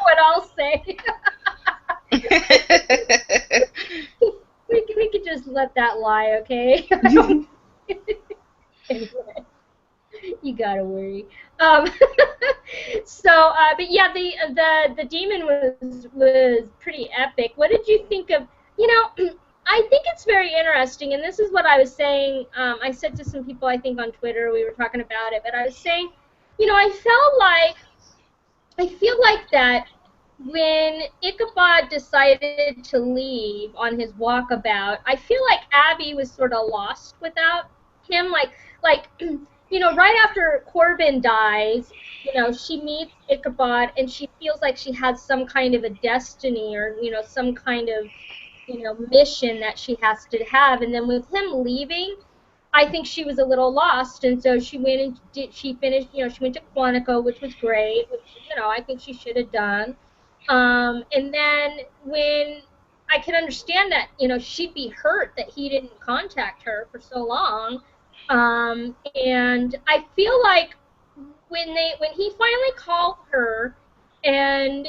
what I'll say. we could just let that lie, okay? Anyway, you gotta worry. So, but yeah, the demon was pretty epic. What did you think of? You know, I think it's very interesting, and this is what I was saying. I said to some people, I think on Twitter, we were talking about it, but I was saying, you know, I feel like that when Ichabod decided to leave on his walkabout, I feel like Abby was sort of lost without him. Like right after Corbin dies, she meets Ichabod and she feels like she has some kind of a destiny or, some kind of, mission that she has to have. And then with him leaving, I think she was a little lost, and so she went and she finished, she went to Quantico, which was great, which, I think she should have done. And then when I can understand that, she'd be hurt that he didn't contact her for so long. And I feel like when he finally called her and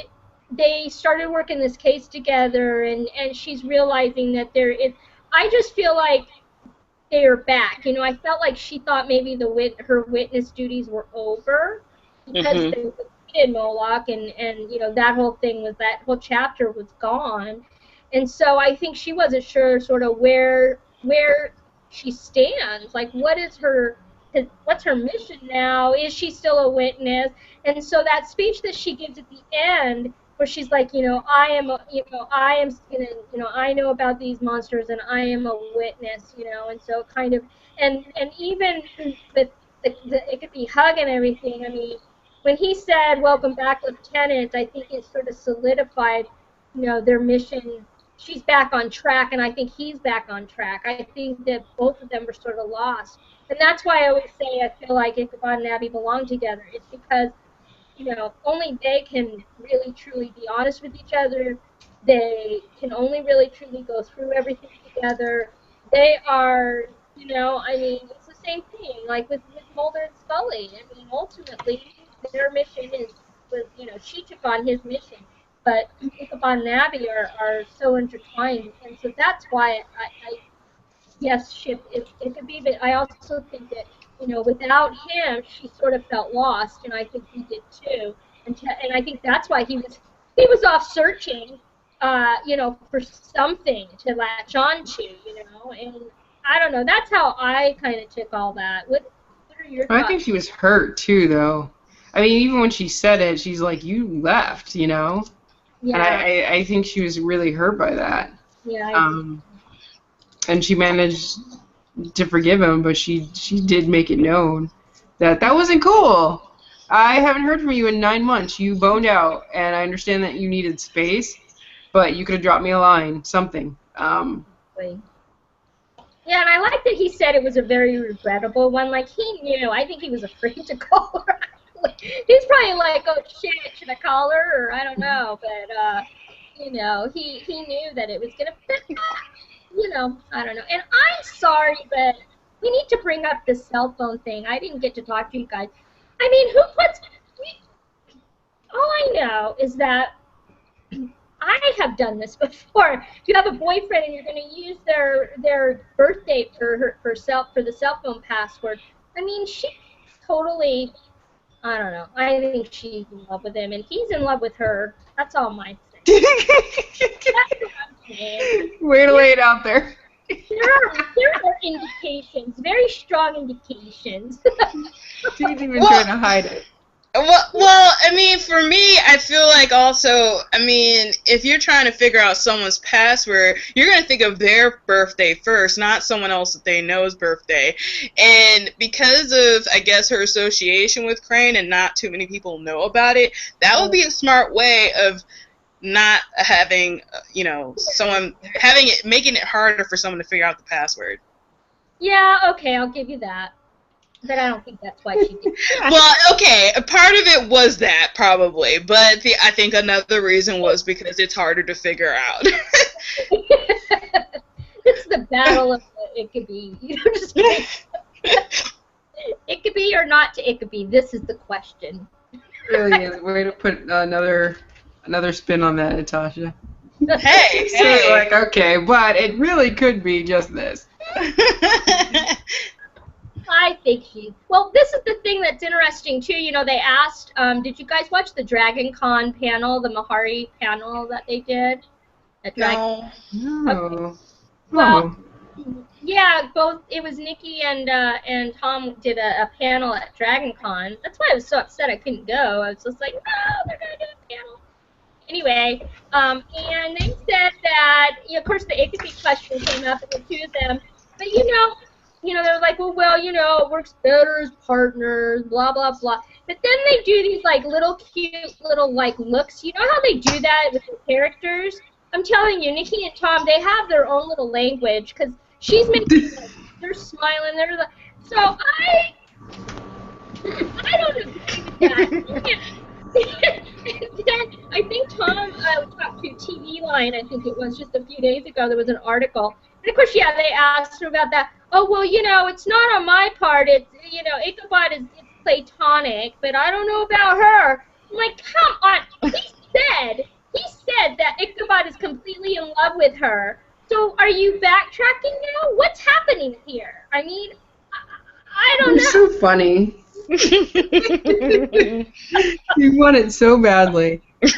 they started working this case together and she's realizing that I just feel like they're back. I felt like she thought maybe her witness duties were over because they defeated Moloch, and that whole thing that whole chapter was gone, and so I think she wasn't sure sort of where she stands. Like, what's her mission now? Is she still a witness? And so that speech that she gives at the end, where she's like, I know about these monsters and I am a witness, and so kind of, and even with it could be hug and everything. I mean, when he said, "Welcome back, Lieutenant," I think it sort of solidified, their mission. She's back on track, and I think he's back on track. I think that both of them were sort of lost, and that's why I always say I feel like Ichabod and Abby belong together. It's because only they can really truly be honest with each other. They can only really truly go through everything together. They are, I mean, it's the same thing, like with Mulder and Scully. I mean, ultimately, their mission she took on his mission. But Ichabod and Abby are so intertwined, and so that's why yes, it could be, but I also think that without him, she sort of felt lost, and I think he did too. And I think that's why he was off searching, for something to latch on to, and I don't know. That's how I kind of took all that. What are your thoughts? I think she was hurt too, though. I mean, even when she said it, she's like, "You left," Yeah. And I think she was really hurt by that. Yeah. And she managed to forgive him, but she did make it known that wasn't cool. I haven't heard from you in 9 months. You boned out, and I understand that you needed space, but you could have dropped me a line, something. Yeah, and I like that he said it was a very regrettable one. Like, he knew. I think he was afraid to call her. He's probably like, oh, shit, should I call her? Or I don't know. But, he knew that it was going to, I don't know. And I'm sorry, but we need to bring up the cell phone thing. I didn't get to talk to you guys. I mean, all I know is that I have done this before. If you have a boyfriend and you're going to use their birth date for the cell phone password, I mean, she totally, I don't know. I think she's in love with him, and he's in love with her. That's all my thing. That's what I'm saying. Way to lay it out there. There are indications, very strong indications. She's even trying to hide it. Well, I mean, for me, I feel like also, I mean, if you're trying to figure out someone's password, you're going to think of their birthday first, not someone else that they know's birthday. And because of, I guess, her association with Crane and not too many people know about it, that would be a smart way of not having, making it harder for someone to figure out the password. Yeah, okay, I'll give you that. But I don't think that's why she did. Well, okay, a part of it was that, probably, but I think another reason was because it's harder to figure out. It's the battle of it could be. It could be or not it could be. This is the question. Really is. Way to put another spin on that, Natasha. Hey. Like, okay, but it really could be just this. I think well, this is the thing that's interesting, too. They asked, did you guys watch the Dragon Con panel, the Mahari panel that they did? No. No. Well, yeah, it was Nikki and Tom did a panel at Dragon Con. That's why I was so upset I couldn't go. I was just like, no, they're going to do a panel. Anyway, and they said that, of course, the Ichabod question came up, and the two of them, but they're like, well, it works better as partners, blah, blah, blah. But then they do these, like, little cute little, like, looks. You know how they do that with the characters? I'm telling you, Nikki and Tom, they have their own little language, because she's making, like, they're smiling, they're like, so I don't agree with that. Then I think Tom talked to TV Line, I think it was just a few days ago, there was an article. And of course, yeah, they asked him about that. Oh, well, it's not on my part. It's, Ichabod is platonic, but I don't know about her. I'm like, come on. He said that Ichabod is completely in love with her. So are you backtracking now? What's happening here? I mean, I don't know. You're so funny. You want it so badly. I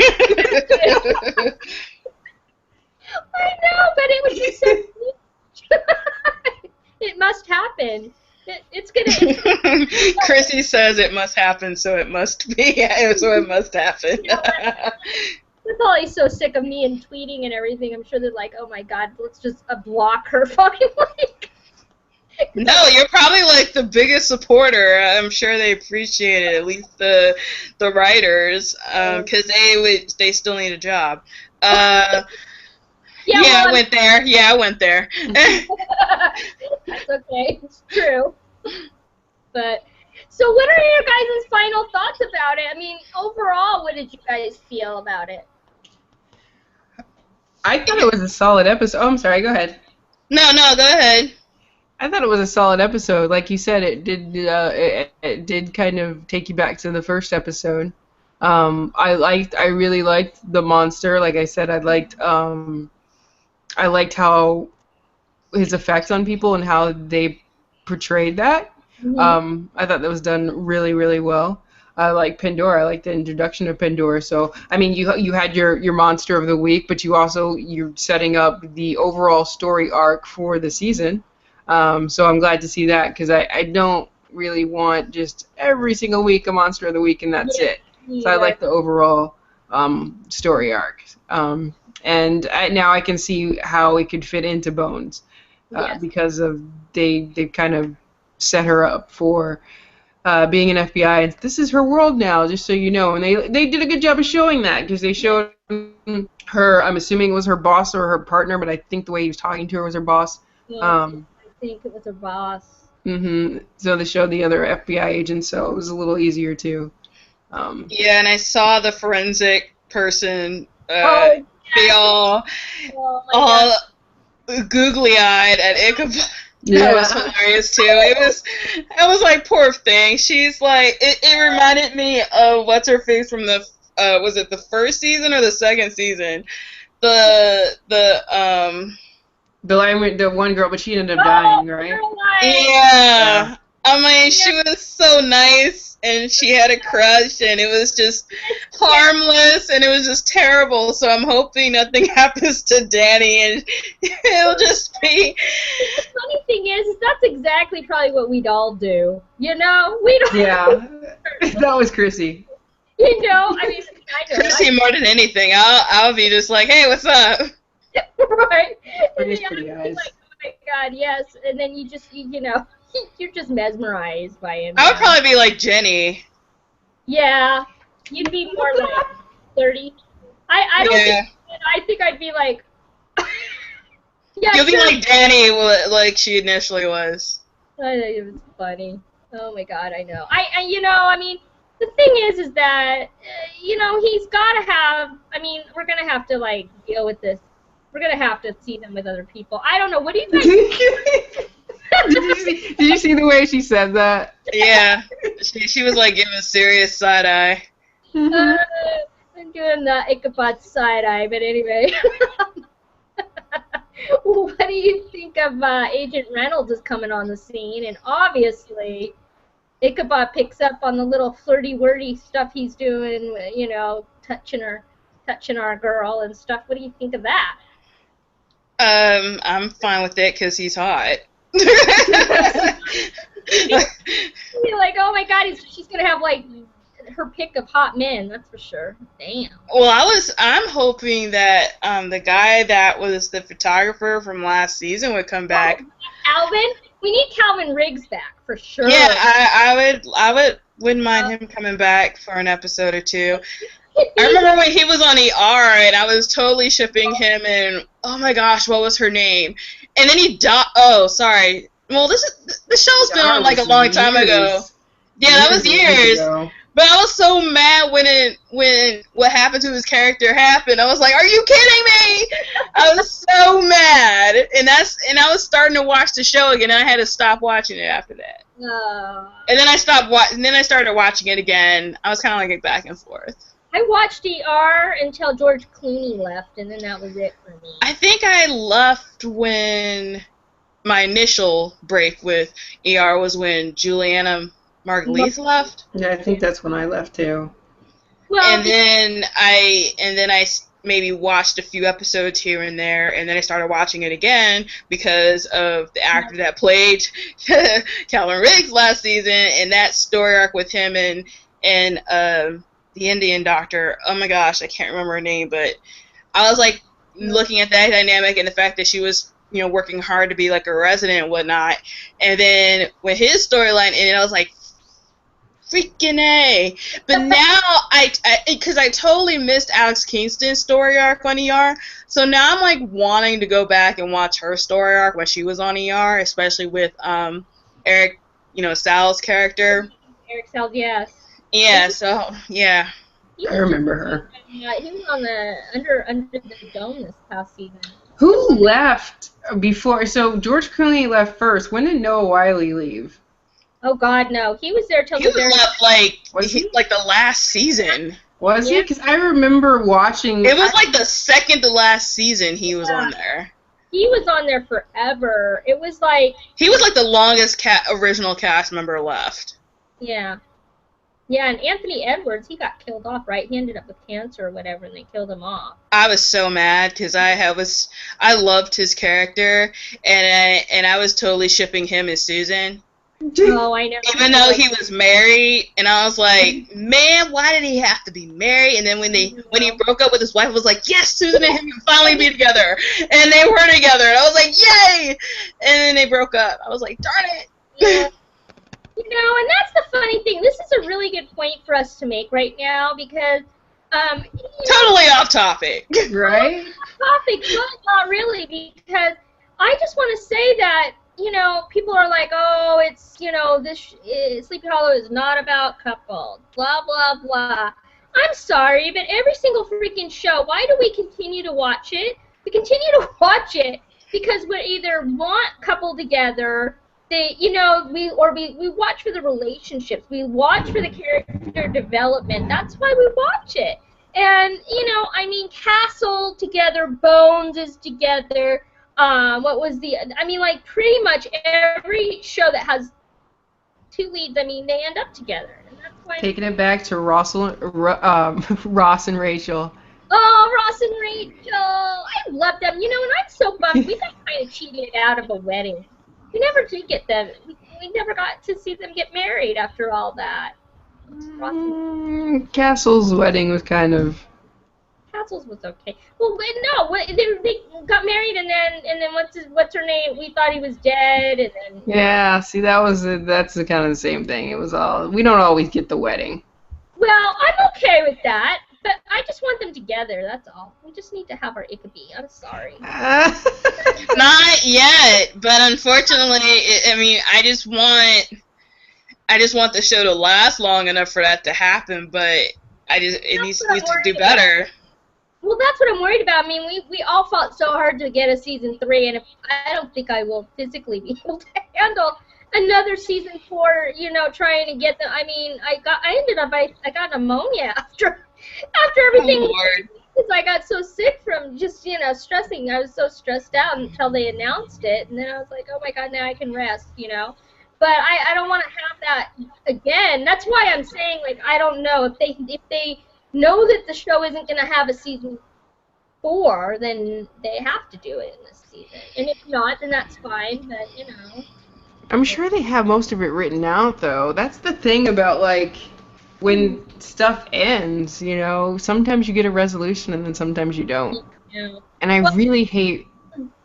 know, but it would be so sweet. It must happen. It's gonna. Chrissy says it must happen, so it must be. So it must happen. They're probably so sick of me and tweeting and everything. I'm sure they're like, oh my god, let's just block her fucking like. No, you're probably like the biggest supporter. I'm sure they appreciate it, at least the writers, because they still need a job. Yeah, I went there. Yeah, I went there. That's okay. It's true. But so, what are your guys' final thoughts about it? I mean, overall, what did you guys feel about it? I thought it was a solid episode. Oh, I'm sorry. Go ahead. No, go ahead. I thought it was a solid episode. Like you said, it did kind of take you back to the first episode. I really liked the monster. Like I said, I liked how his effects on people and how they portrayed that. Mm-hmm. I thought that was done really, really well. I like Pandora. I like the introduction of Pandora. So, I mean, you had your monster of the week, but you're setting up the overall story arc for the season. So I'm glad to see that, because I don't really want just every single week a monster of the week and that's it. So I like the overall story arc. And now I can see how it could fit into Bones, because they've kind of set her up for being an FBI. This is her world now, just so you know. And they did a good job of showing that, because they showed her, I'm assuming it was her boss or her partner, but I think the way he was talking to her was her boss. Yeah, I think it was her boss. So they showed the other FBI agents, so it was a little easier too. Yeah, and I saw the forensic person be all googly-eyed at Ichabod. Yeah. That was hilarious too. I was like, poor thing. She's like, it reminded me of what's her face from the was it the first season or the second season? The one girl, but she ended up dying, right? Yeah. I mean, she was so nice, and she had a crush, and it was just harmless, and it was just terrible. So I'm hoping nothing happens to Danny, and it'll just be. The funny thing is that's exactly probably what we'd all do. We don't. Yeah, that was Chrissy. I mean, I know. Chrissy more than anything. I'll be just like, hey, what's up? Right. And Pretty then pretty I'd be eyes. like, oh my god, yes. And then you just, you're just mesmerized by him. I would probably be like Jenny. Yeah, you'd be more like 30. I don't think. I think I'd be like. Yeah. You'll be like Danny, like she initially was. I think it was funny. Oh my god, I know. I mean, the thing is that, he's got to have. I mean, we're gonna have to like deal with this. We're gonna have to see them with other people. I don't know. What do you think? Did you see the way she said that? Yeah, she was like giving a serious side eye. I'm doing the Ichabod side eye, but anyway. What do you think of Agent Reynolds is coming on the scene? And obviously, Ichabod picks up on the little flirty-wordy stuff he's doing, touching our girl and stuff. What do you think of that? I'm fine with it because he's hot. You're like, oh my god, she's gonna have like her pick of hot men, that's for sure. Damn. Well, I'm hoping that the guy that was the photographer from last season would come back. Calvin? We need Calvin Riggs back for sure. Yeah, I wouldn't mind him coming back for an episode or two. I remember when he was on ER and I was totally shipping him and oh my gosh, what was her name? And then he died. Oh, sorry. Well, the show's been on like a long time ago. Yeah, that was years. But I was so mad when what happened to his character happened. I was like, "Are you kidding me?" I was so mad, and I was starting to watch the show again. And I had to stop watching it after that. And then I stopped and then I started watching it again. I was kind of like back and forth. I watched ER until George Clooney left, and then that was it for me. I think I left when my initial break with ER was when Juliana Margulies left. Yeah, I think that's when I left too. Well, and then I maybe watched a few episodes here and there, and then I started watching it again because of the actor that played Calvin Riggs last season, and that story arc with him and the Indian doctor. Oh my gosh, I can't remember her name, but I was like looking at that dynamic and the fact that she was, you know, working hard to be like a resident and whatnot, and then when his storyline ended, I was like, freaking A. But now, because I totally missed Alex Kingston's story arc on ER, so now I'm like wanting to go back and watch her story arc when she was on ER, especially with Eric, Sal's character. Eric Sal, yes. Yeah, so, yeah. I remember her. He was on the Under the Dome this past season. Who left before? So George Clooney left first. When did Noah Wyle leave? Oh God, no! He was there till the very. Was he like the last season? Was he? Because I remember watching. It was like the second to last season he was on there. He was on there forever. It was like he was like the longest original cast member left. Yeah. Yeah, and Anthony Edwards, he got killed off, right? He ended up with cancer or whatever, and they killed him off. I was so mad because I loved his character, and I was totally shipping him as Susan. Oh, I know. Even though he was married, and I was like, man, why did he have to be married? And then when he broke up with his wife, I was like, yes, Susan and him can finally be together, and they were together, and I was like, yay! And then they broke up. I was like, darn it. Yeah. And that's the funny thing. This is a really good point for us to make right now because, totally off topic, right? Off topic, but not really, because I just want to say that people are like, oh, it's this Sleepy Hollow is not about couples, blah blah blah. I'm sorry, but every single freaking show, why do we continue to watch it? We continue to watch it because we either want couple together. We watch for the relationships. We watch for the character development. That's why we watch it. And, Castle together, Bones is together. Pretty much every show that has two leads, they end up together. And that's why taking it back to Ross and Rachel. Oh, Ross and Rachel. I love them. And I'm so bummed. We got kind of cheated out of a wedding. We never did get them. We never got to see them get married after all that. Castle's wedding was kind of. Castle's was okay. Well, no, they got married and then what's her name? We thought he was dead and then. Yeah, see that's the kind of the same thing. It was all we don't always get the wedding. Well, I'm okay with that. But I just want them together, that's all. We just need to have our Ichabod. I'm sorry. Not yet, but unfortunately, I just want the show to last long enough for that to happen, but it needs to do better. Well, that's what I'm worried about. We all fought so hard to get a season 3, and I don't think I will physically be able to handle another season 4, trying to get them. I got pneumonia after everything, because I got so sick from just, stressing. I was so stressed out until they announced it, and then I was like, oh my God, now I can rest, But I don't want to have that again. That's why I'm saying, I don't know. If they know that the show isn't going to have a season 4, then they have to do it in this season. And if not, then that's fine, but, I'm sure they have most of it written out, though. That's the thing about, when stuff ends, sometimes you get a resolution and then sometimes you don't. Yeah. And I really hate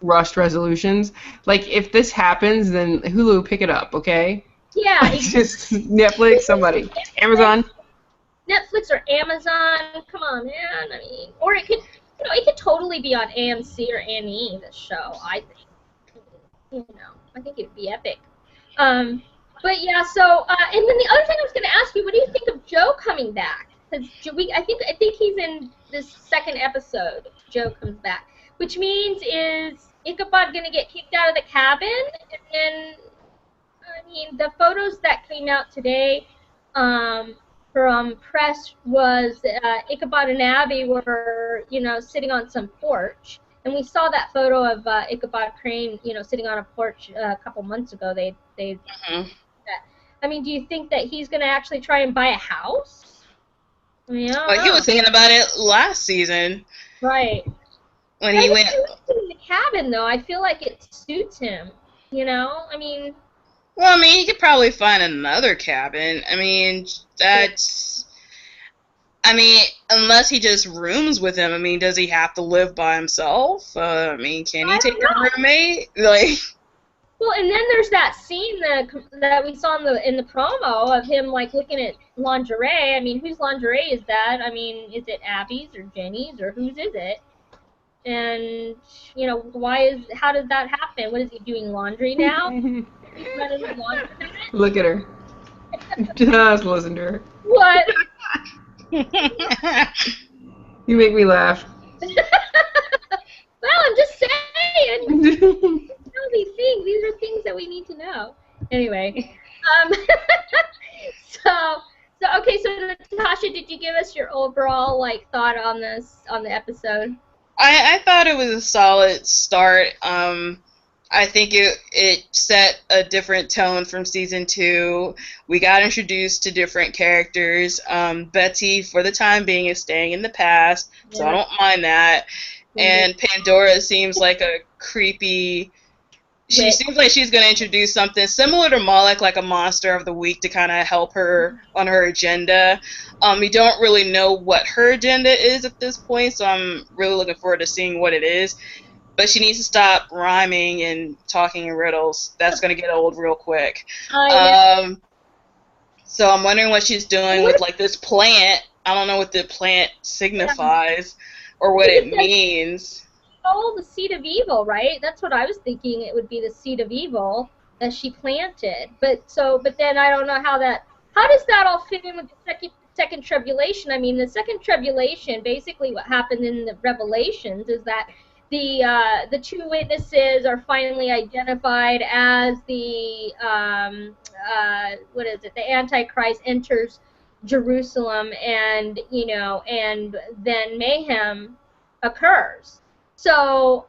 rushed resolutions. Like, if this happens, then Hulu, pick it up, okay? Yeah, Just Netflix, somebody. Amazon. Netflix or Amazon. Come on, man. I mean, or it could totally be on AMC or A&E. This show, I think. I think it'd be epic. But yeah, so and then the other thing I was going to ask you, what do you think of Joe coming back? Because I think he's in this second episode. Joe comes back, which means is Ichabod going to get kicked out of the cabin? And then, I mean, the photos that came out today from press was Ichabod and Abby were, sitting on some porch. And we saw that photo of Ichabod Crane, sitting on a porch a couple months ago. They I mean, do you think that he's going to actually try and buy a house? I mean, I don't Well, he know. was thinking about it last season Right. when I he think went. he lives in the cabin, though. I feel like it suits him. I mean. Well, I mean, he could probably find another cabin. I mean, unless he just rooms with him. I mean, does he have to live by himself? I mean, can he take a roommate? Like. Well, and then there's that scene that we saw in the promo of him like looking at lingerie. I mean, whose lingerie is that? I mean, is it Abby's or Jenny's or whose is it? And how does that happen? What is he doing, laundry now? He's running his laundry. Look at her. Just listen to her. What? You make me laugh. Well, I'm just saying. These things. These are things that we need to know. Anyway, okay. So Natasha, did you give us your overall thought on the episode? I thought it was a solid start. I think it set a different tone from season 2. We got introduced to different characters. Betsy, for the time being, is staying in the past, so I don't mind that. And Pandora seems like a creepy. She seems like she's going to introduce something similar to Moloch, like a monster of the week, to kind of help her on her agenda. We don't really know what her agenda is at this point, so I'm really looking forward to seeing what it is. But she needs to stop rhyming and talking in riddles. That's going to get old real quick. So I'm wondering what she's doing with this plant. I don't know what the plant signifies or what it means. The seed of evil, right? That's what I was thinking. It would be the seed of evil that she planted. But then I don't know how does that all fit in with the second tribulation? I mean, the second tribulation, basically what happened in the Revelations is that the two witnesses are finally identified as the the Antichrist enters Jerusalem, and and then mayhem occurs. So,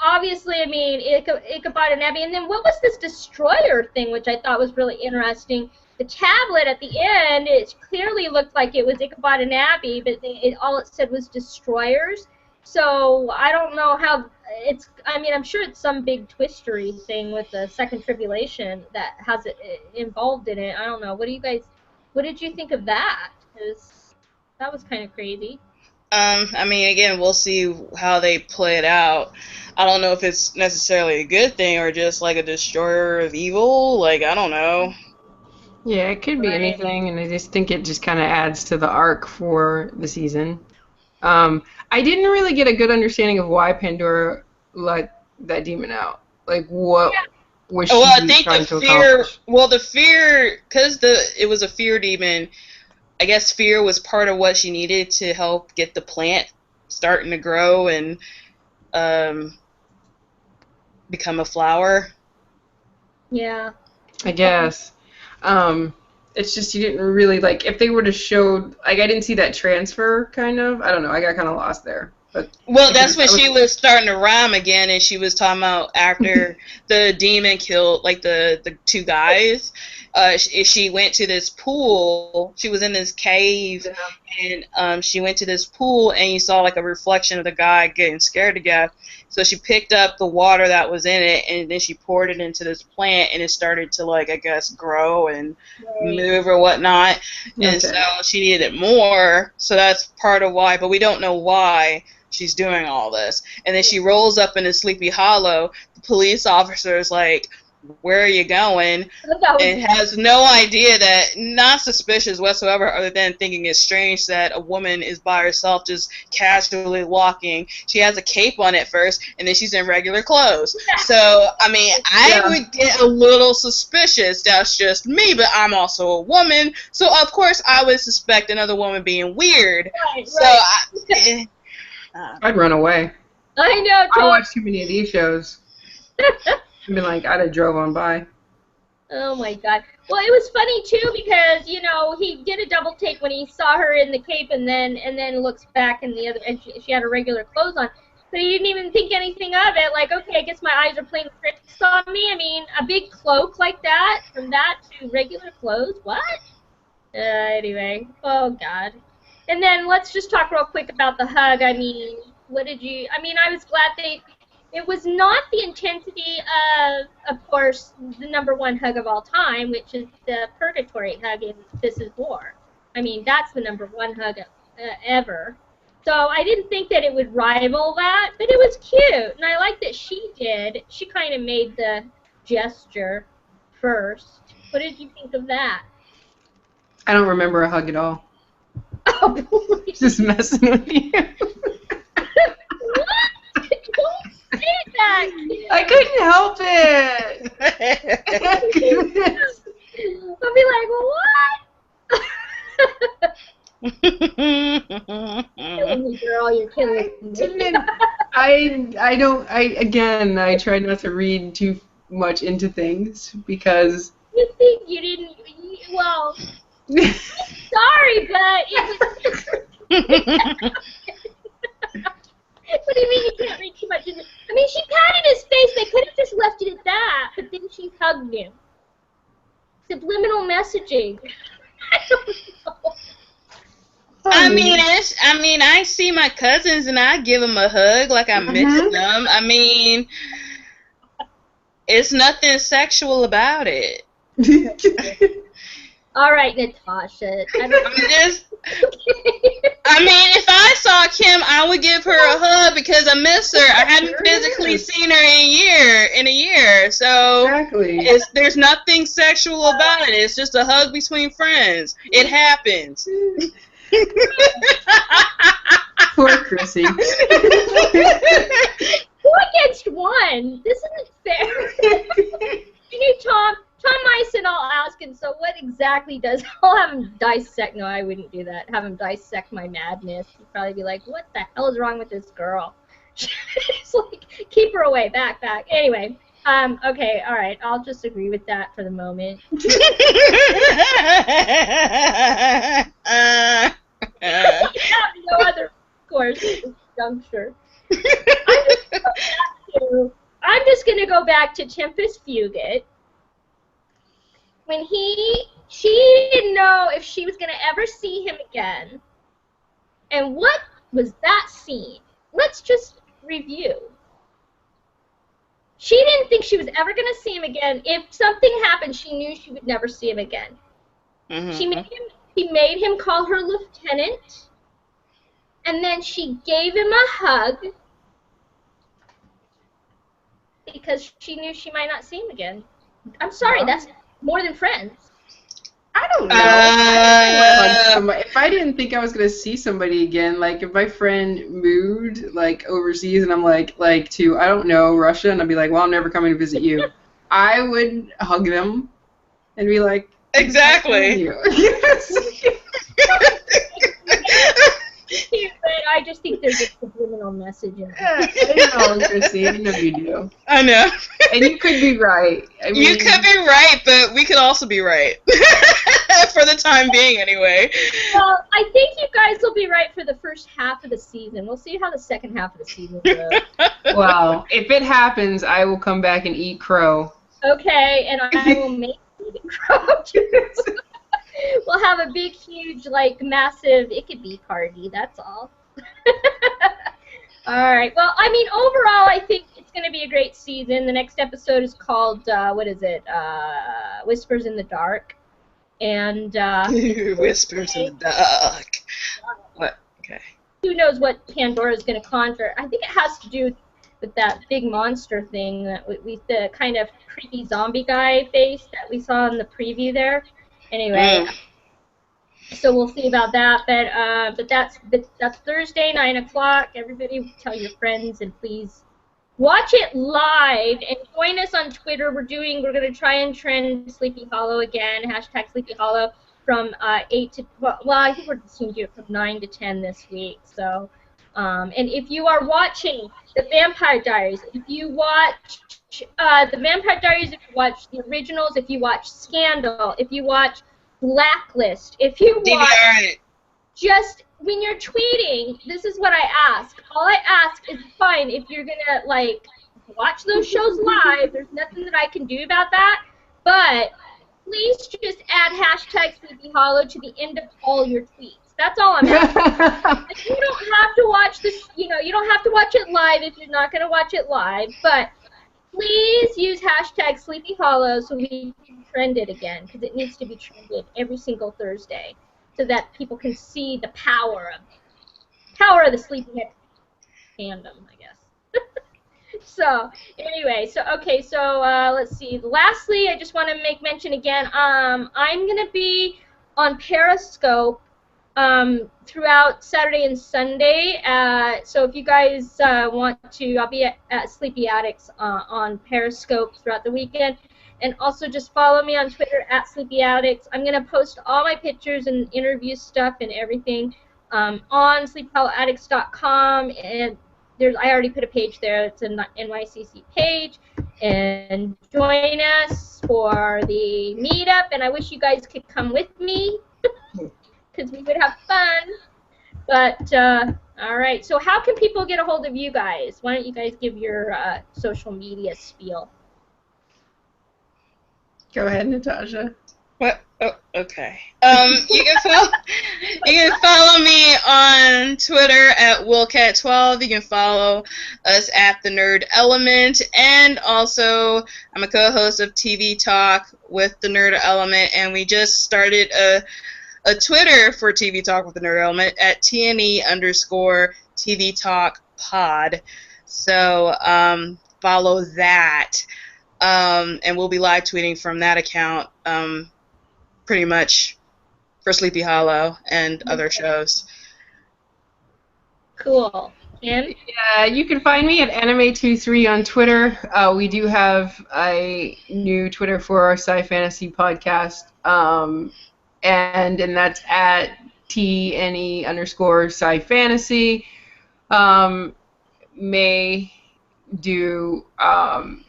obviously, I mean, Ichabod and Abby. And then what was this destroyer thing, which I thought was really interesting? The tablet at the end, it clearly looked like it was Ichabod and Abby, but all it said was destroyers. So, I don't know how I'm sure it's some big twistery thing with the second tribulation that has it involved in it. I don't know. What did you think of that? Because that was kind of crazy. I mean, again, we'll see how they play it out. I don't know if it's necessarily a good thing or just like a destroyer of evil. I don't know. Yeah, it could be anything, and I just think it just kind of adds to the arc for the season. I didn't really get a good understanding of why Pandora let that demon out. What was she trying to accomplish? Well, the fear, because it was a fear demon. I guess fear was part of what she needed to help get the plant starting to grow and become a flower. Yeah. I guess. It's just you didn't really, if they were to show, I didn't see that transfer, kind of. I don't know, I got kind of lost there. But that's when she was starting to rhyme again, and she was talking about after the demon killed, the two guys. she went to this pool. She was in this cave, and she went to this pool, and you saw like a reflection of the guy getting scared to death. So she picked up the water that was in it, and then she poured it into this plant, and it started to, like, I guess, grow and move or whatnot. And so she needed more, so that's part of why. But we don't know why she's doing all this. And then she rolls up in a Sleepy Hollow. The police officer is like, where are you going? And has no idea, that not suspicious whatsoever, other than thinking it's strange that a woman is by herself just casually walking. She has a cape on at first, and then she's in regular clothes. So, I mean, I would get a little suspicious. That's just me, but I'm also a woman, so of course I would suspect another woman being weird. I'd run away. I know. I watch too many of these shows. I'd be like, I'd have drove on by. Oh my God. Well, it was funny too because he did a double take when he saw her in the cape and then looks back and she had her regular clothes on, but he didn't even think anything of it. Like, okay, I guess my eyes are playing tricks on me. I mean, a big cloak like that, from that to regular clothes, what? Anyway, oh God. And then let's just talk real quick about the hug. I mean, I was glad it was not the intensity of course, the #1 hug of all time, which is the purgatory hug in This Is War. I mean, that's the #1 hug ever. So I didn't think that it would rival that, but it was cute. And I like that she did. She kind of made the gesture first. What did you think of that? I don't remember a hug at all. Oh, boy. Just messing with you. I couldn't help it. I'll be like, well, what? Killing me, girl. You're killing me. I try not to read too much into things because. You think you didn't? Well, sorry, but it was. What do you mean you can't read too much into? I mean, she patted his face. They could have just left it at that, but then she hugged him. Subliminal messaging. I don't know. I mean, I see my cousins and I give them a hug like I miss them. I mean, it's nothing sexual about it. All right, Natasha. I mean, if I saw Kim, I would give her a hug because I miss her. I hadn't physically seen her in a year. So exactly. There's nothing sexual about it. It's just a hug between friends. It happens. Poor Chrissy. 2 against 1. This isn't fair. Tom Myson, I'll ask him, so what exactly does, I'll have him dissect, no, I wouldn't do that, have him dissect my madness. He'd probably be like, what the hell is wrong with this girl? It's like, keep her away, back. Anyway, okay, all right, I'll just agree with that for the moment. No other course at this juncture. I'm just going to go back to Tempest Fugit. When she didn't know if she was going to ever see him again. And what was that scene? Let's just review. She didn't think she was ever going to see him again. If something happened, she knew she would never see him again. Mm-hmm. She made him call her lieutenant. And then she gave him a hug because she knew she might not see him again. I'm sorry, that's more than friends. I don't know. If I didn't think I was gonna see somebody again, like if my friend moved like overseas and I'm like to I don't know Russia, and I'd be like, well, I'm never coming to visit you. I would hug them and be like, exactly. But I just think there's a subliminal message in it. I know, Chrissy. I know you do. I know. And you could be right. I mean, you could be right, but we could also be right. For the time being, anyway. Well, I think you guys will be right for the first half of the season. We'll see how the second half of the season goes. Well, if it happens, I will come back and eat crow. Okay, and I will make to grow to. We'll have a big, huge, like, massive, it could be party, that's all. All right. Well, I mean, overall, I think it's going to be a great season. The next episode is called, what is it? Whispers in the Dark. And Whispers in the Dark. What? Okay. Who knows what Pandora is going to conjure? I think it has to do with that big monster thing that the kind of creepy zombie guy face that we saw in the preview there. Anyway. So we'll see about that, but that's Thursday, 9 o'clock. Everybody tell your friends, and please watch it live, and join us on Twitter. We're going to try and trend Sleepy Hollow again, hashtag Sleepy Hollow, from 8 to, well, I think we're just going to do it from 9 to 10 this week. So, and if you are watching The Vampire Diaries, if you watch The Vampire Diaries, if you watch the originals, if you watch Scandal, if you watch Blacklist, if you watch, just when you're tweeting, this is what I ask. All I ask is, fine, if you're gonna like watch those shows live, there's nothing that I can do about that, but please just add hashtag Sleepy Hollow to the end of all your tweets. That's all I'm asking. You don't have to watch this, you don't have to watch it live if you're not gonna watch it live, but please use hashtag Sleepy Hollow so we can trend it again, because it needs to be trended every single Thursday so that people can see the power of the Sleepyhead fandom, I guess. So, anyway, so let's see. Lastly, I just want to make mention again, I'm going to be on Periscope throughout Saturday and Sunday. So if you guys want to, I'll be at Sleepy Addicts on Periscope throughout the weekend. And also just follow me on Twitter at Sleepy Addicts. I'm going to post all my pictures and interview stuff and everything on sleepyholladdicts.com. And I already put a page there. It's an NYCC page. And join us for the meetup. And I wish you guys could come with me, because we would have fun. But, all right. So how can people get a hold of you guys? Why don't you guys give your social media spiel? Go ahead, Natasha. What? Oh, okay. You can follow me on Twitter at Willcat12. You can follow us at The Nerd Element, and also I'm a co-host of TV Talk with The Nerd Element, and we just started a Twitter for TV Talk with The Nerd Element at TNE_TV Talk Pod. So follow that. And we'll be live tweeting from that account pretty much for Sleepy Hollow and other shows. Cool. Kim? Yeah, you can find me at Anime23 on Twitter. We do have a new Twitter for our sci-fantasy podcast, and that's at TNE_sci-fantasy. May do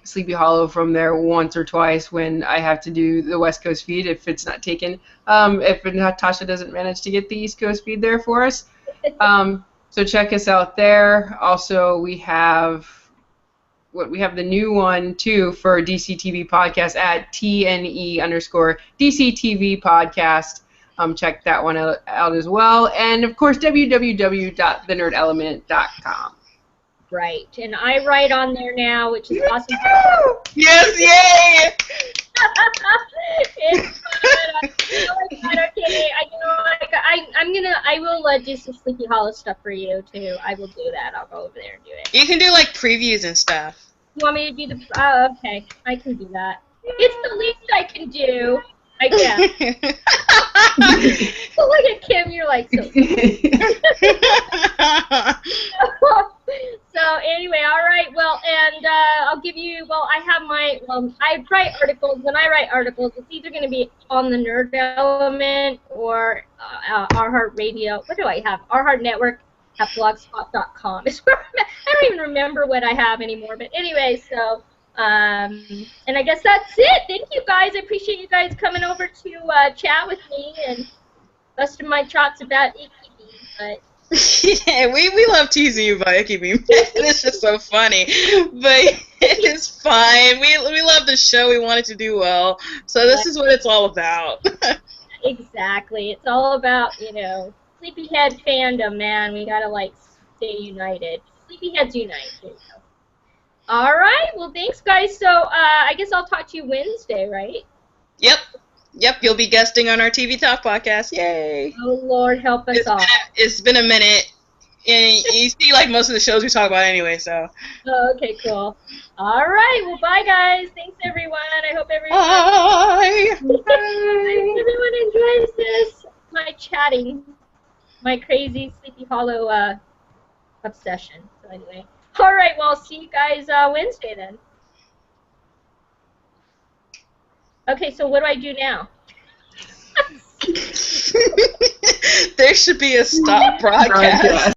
Sleepy Hollow from there once or twice when I have to do the West Coast feed if it's not taken. If Natasha doesn't manage to get the East Coast feed there for us. So check us out there. Also, we have the new one too for DCTV podcast at TNE_DCTV podcast. Check that one out as well. And of course, www.thenerdelement.com. Right, and I write on there now, which is awesome. Yes, yay! It's fun. Okay, I will do some Sleepy Hollow stuff for you too. I will do that. I'll go over there and do it. You can do like previews and stuff. You want me to do the? Oh, okay, I can do that. It's the least I can do, I guess. Look at Kim, you're like so. So anyway, all right. Well, and I'll give you. Well, I have my. I write articles. When I write articles, it's either going to be on the Nerd Element or Our Heart Radio. What do I have? Our Heart Network at blogspot.com. I don't even remember what I have anymore. But anyway, so. And I guess that's it. Thank you guys. I appreciate you guys coming over to chat with me and busting my chops about AKB. But yeah, we love teasing you about AKB. It's just so funny. But it's It's fine. We love the show. We want it to do well. So this is what it's all about. Exactly. It's all about, sleepyhead fandom, man. We gotta, stay united. Sleepyheads unite. There you go. All right. Well, thanks, guys. So I guess I'll talk to you Wednesday, right? Yep, you'll be guesting on our TV Talk podcast. Yay. Oh, Lord, help us all. It's been a minute. And you see, most of the shows we talk about anyway, so. Oh, okay, cool. All right. Well, bye, guys. Thanks, everyone. I hope everyone, Bye. everyone enjoys this. My chatting. My crazy Sleepy Hollow obsession. So anyway. All right. Well, I'll see you guys Wednesday then. Okay, so what do I do now? There should be a stop broadcast.